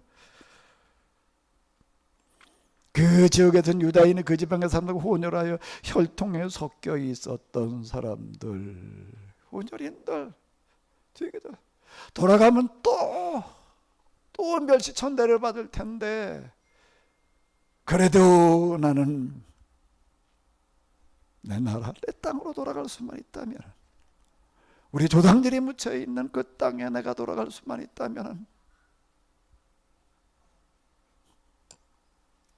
그 지역에선 유다인이 그 지방의 사람들과 혼혈하여 혈통에 섞여 있었던 사람들, 혼혈인들, 돌아가면 또 멸시천대를 받을 텐데, 그래도 나는 내 나라, 내 땅으로 돌아갈 수만 있다면, 우리 조상들이 묻혀 있는 그 땅에 내가 돌아갈 수만 있다면,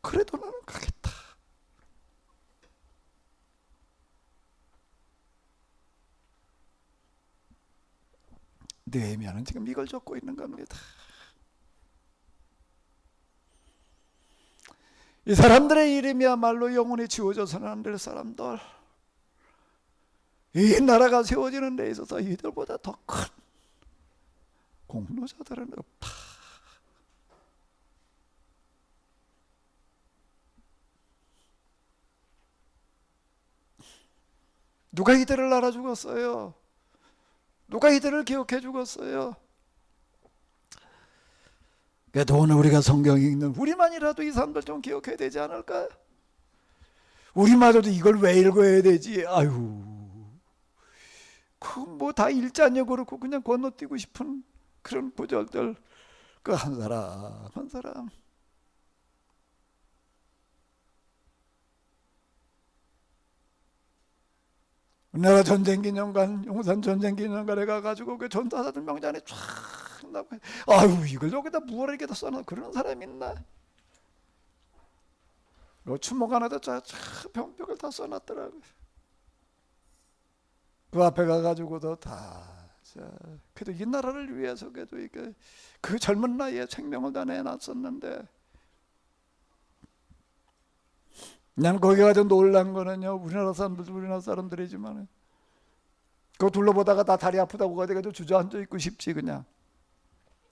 그래도 나는 가겠다. 느헤미야는 지금 이걸 적고 있는 겁니다. 이 사람들의 이름이야말로 영원히 지워져서는 안 될 사람들. 이 나라가 세워지는 데 있어서 이들보다 더 큰 공로자들은 없다. 누가 이들을 알아 죽었어요? 누가 이들을 기억해 죽었어요? 그래도 오늘 우리가 성경 읽는 우리만이라도 이 사람들 좀 기억해야 되지 않을까? 우리마저도 이걸 왜 읽어야 되지? 아유, 그 뭐 다 읽자냐고 그렇고 그냥 건너뛰고 싶은 그런 구절들. 그 한 사람 한 사람. 내가 전쟁기념관, 용산 전쟁기념관에 가가지고 그 전사자들 명단에 쫙 나고, 아유 이걸 여기다 무얼 이렇게 다 써놔. 그런 사람 있나? 그 추목 안에다 쫙 병벽을 다 써놨더라고요. 그 앞에 가가지고도 다. 그래도 이 나라를 위해서 그래도 이게 그 젊은 나이에 생명을 다 내놨었는데, 난 거기 가서 놀란 거는요, 우리나라 사람들도 우리나라 사람들이지만 그거 둘러보다가 나 다리 아프다고 가지고 주저앉아 있고 싶지. 그냥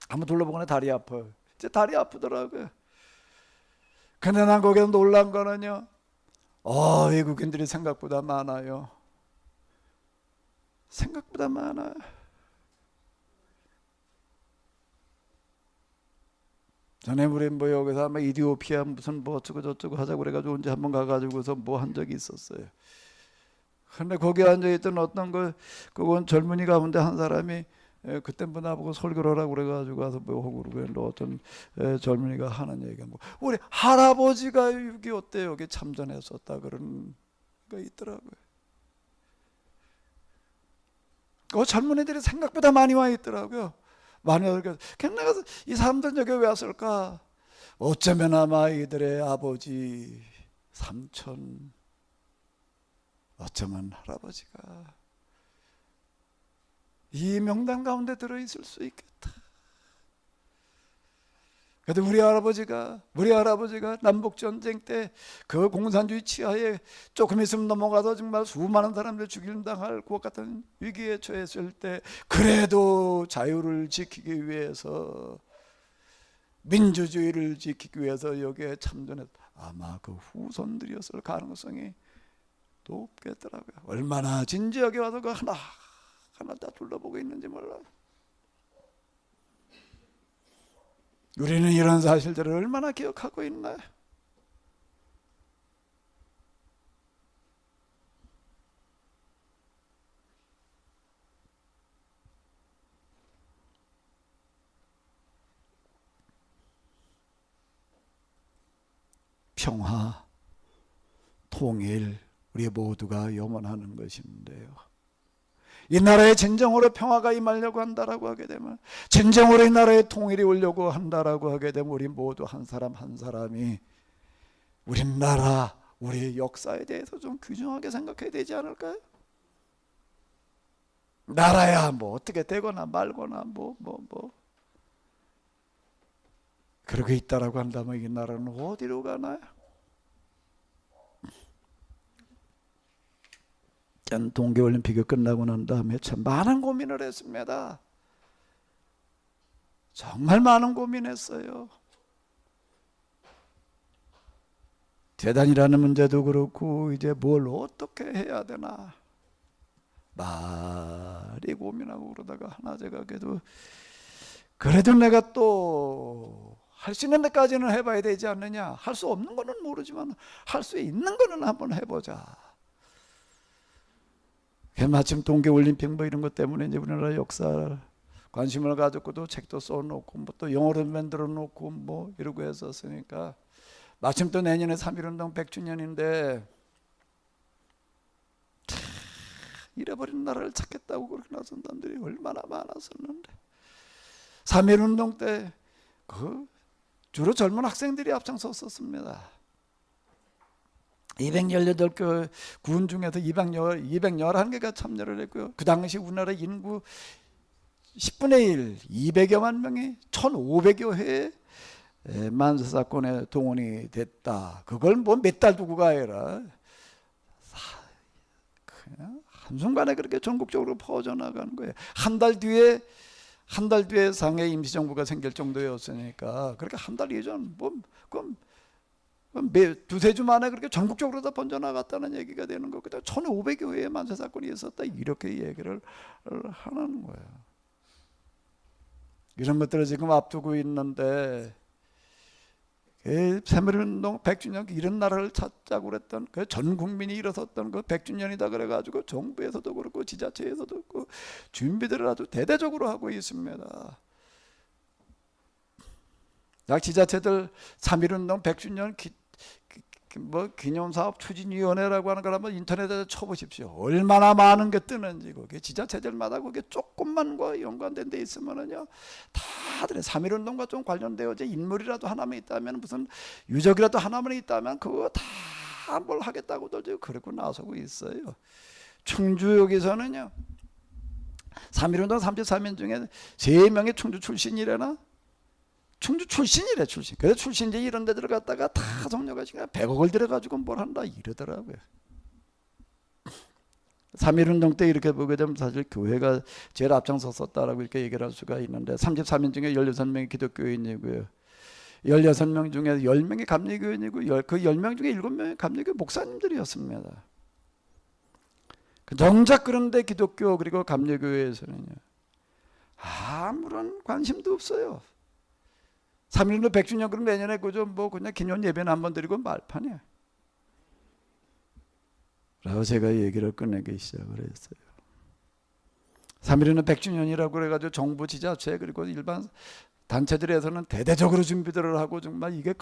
한번 둘러보거나 다리 아파. 이제 다리 아프더라고요. 근데 난 거기서 놀란 거는요, 외국인들이 생각보다 많아요. 생각보다 많아요. 전에 우리 뭐 여기서 아마 이디오피아 무슨 뭐 어쩌고 저쩌고 하자고 그래가지고 언제 한번 가가지고서 뭐 한 적이 있었어요. 근데 거기 앉아있던 어떤 그건 젊은이 가운데 한 사람이 그때 뭐 나보고 설교를 하라고 그래가지고 가서 뭐 하고 그러는데 어떤 젊은이가 하는 얘기가 뭐 우리 할아버지가 6.25 때 여기 참전했었다 그런 거 있더라고요. 젊은이들이 생각보다 많이 와 있더라고요. 많이 오니까 내가 이 사람들 여기 왜 왔을까? 어쩌면 아마 이들의 아버지, 삼촌, 어쩌면 할아버지가 이 명단 가운데 들어있을 수 있겠다. 그래도 우리 할아버지가 남북전쟁 때 그 공산주의 치하에 조금 있으면 넘어가서 정말 수많은 사람들 죽임당할 것 같은 위기에 처했을 때 그래도 자유를 지키기 위해서, 민주주의를 지키기 위해서 여기에 참전했다. 아마 그 후손들이었을 가능성이 높겠더라고요. 얼마나 진지하게 와서 그 하나 다 둘러보고 있는지 몰라요. 우리는 이런 사실들을 얼마나 기억하고 있나요? 평화, 통일, 우리 모두가 염원하는 것인데요. 이 나라에 진정으로 평화가 임하려고 한다라고 하게 되면, 진정으로 이 나라에 통일이 오려고 한다라고 하게 되면, 우리 모두 한 사람 한 사람이 우리나라, 우리의 역사에 대해서 좀 귀중하게 생각해야 되지 않을까요? 나라야 뭐 어떻게 되거나 말거나 뭐 그러고 있다라고 한다면 이 나라는 어디로 가나요? 동계올림픽이 끝나고 난 다음에 참 많은 고민을 했습니다. 정말 많은 고민했어요. 재단이라는 문제도 그렇고 이제 뭘 어떻게 해야 되나 말이 고민하고 그러다가 하나 제가 그래도 내가 또 할 수 있는 데까지는 해봐야 되지 않느냐. 할 수 없는 거는 모르지만 할 수 있는 거는 한번 해보자. 마침 동계올림픽 뭐 이런 것 때문에 이제 우리나라 역사 관심을 가졌고도 책도 써놓고 뭐 또 영어로 만들어 놓고 뭐 이러고 했었으니까, 마침 또 내년에 3.1운동 100주년인데 잃어버린 나라를 찾겠다고 그렇게 나선 사람들이 얼마나 많았었는데, 3.1운동 때 주로 젊은 학생들이 앞장섰었습니다. 218개 군 중에서 211개가 참여를 했고요. 그 당시 우리나라 인구 10분의 1, 200여만 명이 1500여 회에 만사사건에 동원이 됐다. 그걸 뭐 몇 달 두고가 아니라 그냥 한순간에 그렇게 전국적으로 퍼져나가는 거예요. 한 달 뒤에 상해 임시정부가 생길 정도였으니까, 그렇게 한 달 이전 두세 주 만에 그렇게 전국적으로 다 번져나갔다는 얘기가 되는 거. 그때 1500여 회의 만사사건이 있었다, 이렇게 얘기를 하는 거예요. 이런 것들을 지금 앞두고 있는데, 3.1운동 100주년 이런 나라를 찾자고 그랬던 전 국민이 일어섰던 100주년이다 그래가지고 정부에서도 그렇고 지자체에서도 그렇고 준비들을 아주 대대적으로 하고 있습니다. 각 지자체들 3.1운동 100주년 기념사업 추진위원회라고 하는 걸 한번 인터넷에 쳐보십시오. 얼마나 많은 게 뜨는지. 그게 지자체들마다 그게 조금만과 연관된 데 있으면은요, 다들 3.1운동과 좀 관련되어져 인물이라도 하나만 있다면, 무슨 유적이라도 하나만 있다면 그거 다 뭘 하겠다고들 지금 그러고 나서고 있어요. 충주 여기서는요, 3.1운동 33인 중에 3명이 충주 출신이래나? 충주 출신이래, 출신. 그래서 출신지 이런 데 들어갔다가 다 성녀가 지금 100억을 들여가지고 뭘 한다 이러더라고요. 3.1운동 때 이렇게 보게 되면 사실 교회가 제일 앞장섰었다라고 이렇게 얘기를 할 수가 있는데, 33인 중에 16명이 기독교인이고요. 16명 중에 10명이 감리교인이고, 그 10명 중에 7명이 감리교 목사님들이었습니다. 정작 그런데 기독교 그리고 감리교회에서는요, 아무런 관심도 없어요. 3.1운동 100주년 그럼 내년에 그냥 기념 예배는 한번 드리고 말판이야 라고 제가 얘기를 끝내기 시작을 했어요. 3.1운동 100주년이라고 그래가지고 정부 지자체 그리고 일반 단체들에서는 대대적으로 준비들을 하고 정말 이게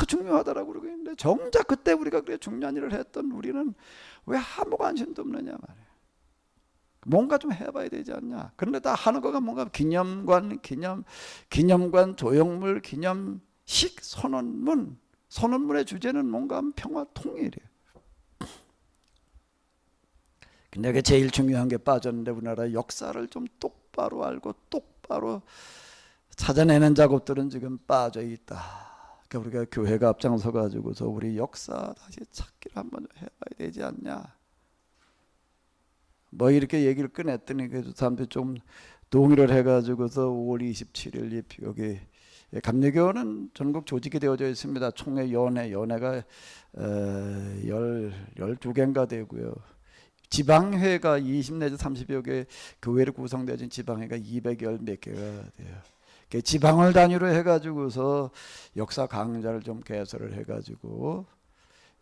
중요하다라고 그러고 있는데, 정작 그때 우리가 그래 중요한 일을 했던 우리는 왜 아무 관심도 없느냐 말이에요. 뭔가 좀 해봐야 되지 않냐. 그런데 다 하는 거가 뭔가 기념관, 조형물, 기념식, 선언문의 주제는 뭔가 평화 통일이에요. 근데 그게 제일 중요한 게 빠졌는데, 우리나라 역사를 좀 똑바로 알고 똑바로 찾아내는 작업들은 지금 빠져 있다. 그러니까 우리가 교회가 앞장서 가지고서 우리 역사 다시 찾기를 한번 해봐야 되지 않냐. 뭐 이렇게 얘기를 꺼냈더니 그 사람들이 좀 동의를 해가지고서 5월 27일 여기 감리교는 전국 조직이 되어져 있습니다. 총회 연회가 12개인가 되고요. 지방회가 20 내지 30여 개 교회로 구성되어진 지방회가 200여 몇 개가 돼요. 지방을 단위로 해가지고서 역사 강좌를 좀 개설을 해가지고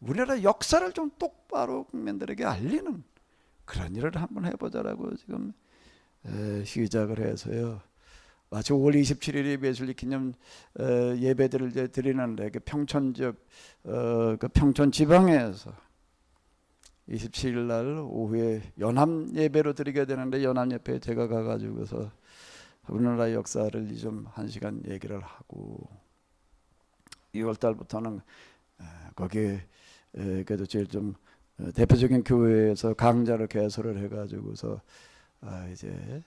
우리나라 역사를 좀 똑바로 국민들에게 알리는 그런 일을 한번 해보자라고 지금 시작을 해서요. 마치 5월 27일이 예술리 기념 예배들을 이제 드리는데, 평촌 지역, 평촌 지방에서 27일 날 오후에 연합 예배로 드리게 되는데 연합 예배에 제가 가가지고서 우리나라 역사를 좀 1시간 얘기를 하고 2월 달부터는 거기에 그래도 제일 좀 대표적인 교회에서 강좌를 개설을 해가지고서 이제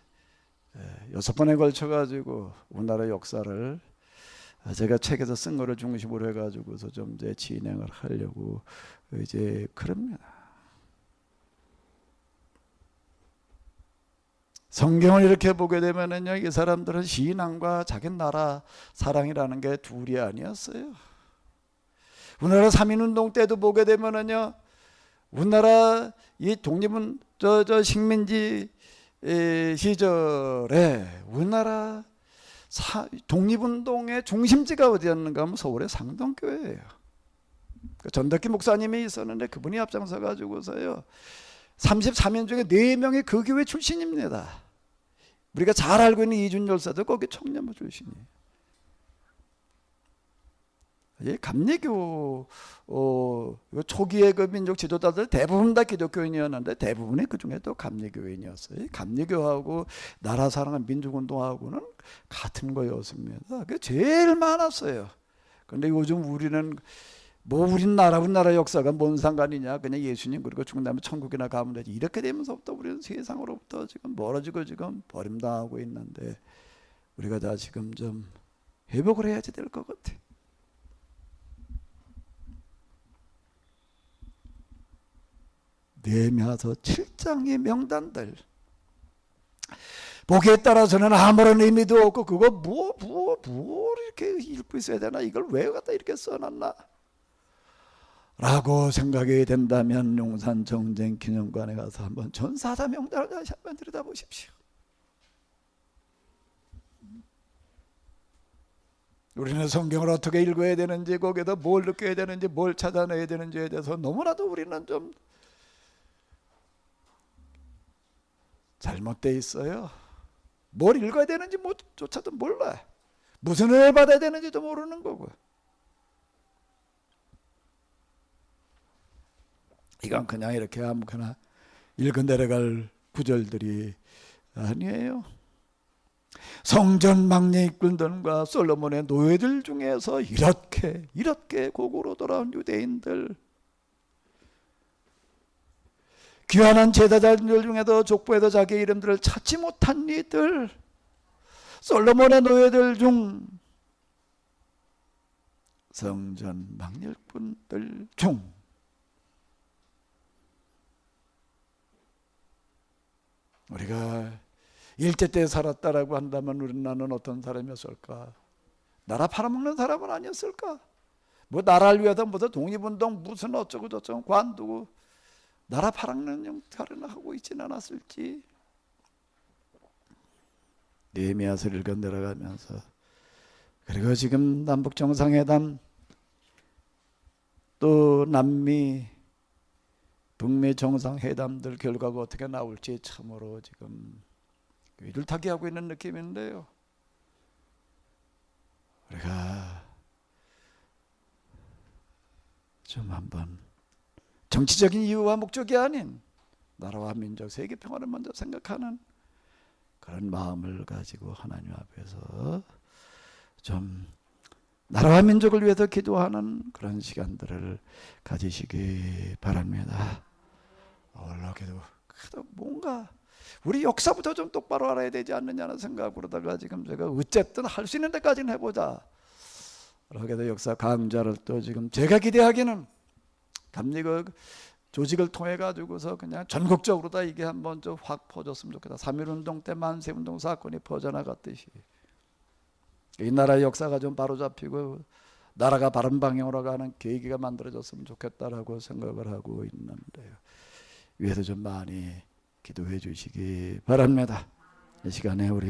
6번에 걸쳐 가지고 우리나라 역사를 제가 책에서 쓴 거를 중심으로 해가지고서 좀 이제 진행을 하려고 이제 그럽니다. 성경을 이렇게 보게 되면은요, 이 사람들은 신앙과 자기 나라 사랑이라는 게 둘이 아니었어요. 우리나라 3.1운동 때도 보게 되면은요, 우리나라 이 독립은 식민지 시절에 우리나라 독립운동의 중심지가 어디였는가 하면 서울의 상동교회예요. 전덕기 목사님이 있었는데 그분이 앞장서 가지고서요 33인 중에 4명이 그 교회 출신입니다. 우리가 잘 알고 있는 이준 열사도 거기 청년부 출신이에요. 감리교 초기의 그 민족 지도자들 대부분 다 기독교인이었는데 대부분이 그 중에 또 감리교인이었어요. 감리교하고 나라 사랑은 민족운동하고는 같은 거였습니다. 그게 제일 많았어요. 그런데 요즘 우리는 우리나라 역사가 뭔 상관이냐, 그냥 예수님 그리고 죽은 다음에 천국이나 가면 되지, 이렇게 되면서부터 우리는 세상으로부터 지금 멀어지고 지금 버림당하고 있는데 우리가 다 지금 좀 회복을 해야지 될 것 같아. 느헤미야서 7장의 명단들 보기에 따라서는 아무런 의미도 없고 그거 뭐 이렇게 읽고 있어야 되나, 이걸 왜 갖다 이렇게 써놨나 라고 생각이 된다면 용산 정쟁 기념관에 가서 한번 전사자 명단을 다시 한번 들여다보십시오. 우리는 성경을 어떻게 읽어야 되는지, 거기에다 뭘 느껴야 되는지, 뭘 찾아내야 되는지에 대해서 너무나도 우리는 좀 잘못되어 있어요. 뭘 읽어야 되는지 조차도 몰라. 무슨 은혜 받아야 되는지도 모르는 거고. 이건 그냥 이렇게 아무거나 읽어 내려갈 구절들이 아니에요. 성전 막내 이끌들과 솔로몬의 노예들 중에서 이렇게 고고로 돌아온 유대인들, 귀환한 제사장들 중에도 족보에도 자기 이름들을 찾지 못한 이들, 솔로몬의 노예들 중, 성전 막일꾼들 중 우리가 일제 때 살았다라고 한다면 나는 어떤 사람이었을까? 나라 팔아먹는 사람은 아니었을까? 나라를 위해서 무슨 독립운동 무슨 어쩌고 저쩌고 관두고 나라 팔아먹는 역할을 하고 있지는 않았을지. 느헤미야서를 읽어 내려가면서, 그리고 지금 남북 정상회담 또 남미 북미 정상회담들 결과가 어떻게 나올지 참으로 지금 위들타기하고 있는 느낌인데요. 우리가 좀 한번 정치적인 이유와 목적이 아닌 나라와 민족, 세계 평화를 먼저 생각하는 그런 마음을 가지고 하나님 앞에서 좀 나라와 민족을 위해서 기도하는 그런 시간들을 가지시기 바랍니다. 그래도 뭔가 우리 역사부터 좀 똑바로 알아야 되지 않느냐는 생각으로다가 지금 제가 어쨌든 할 수 있는 데까지는 해보자. 그래도 역사 강좌를 또 지금 제가 기대하기는 감리교 조직을 통해 가지고서 그냥 전국적으로 다 이게 한번 좀 확 퍼졌으면 좋겠다. 3.1운동 때 만세운동 사건이 퍼져나갔듯이 이 나라의 역사가 좀 바로잡히고 나라가 바른 방향으로 가는 계기가 만들어졌으면 좋겠다라고 생각을 하고 있는데요. 위에서 좀 많이 기도해 주시기 바랍니다. 이 시간에 우리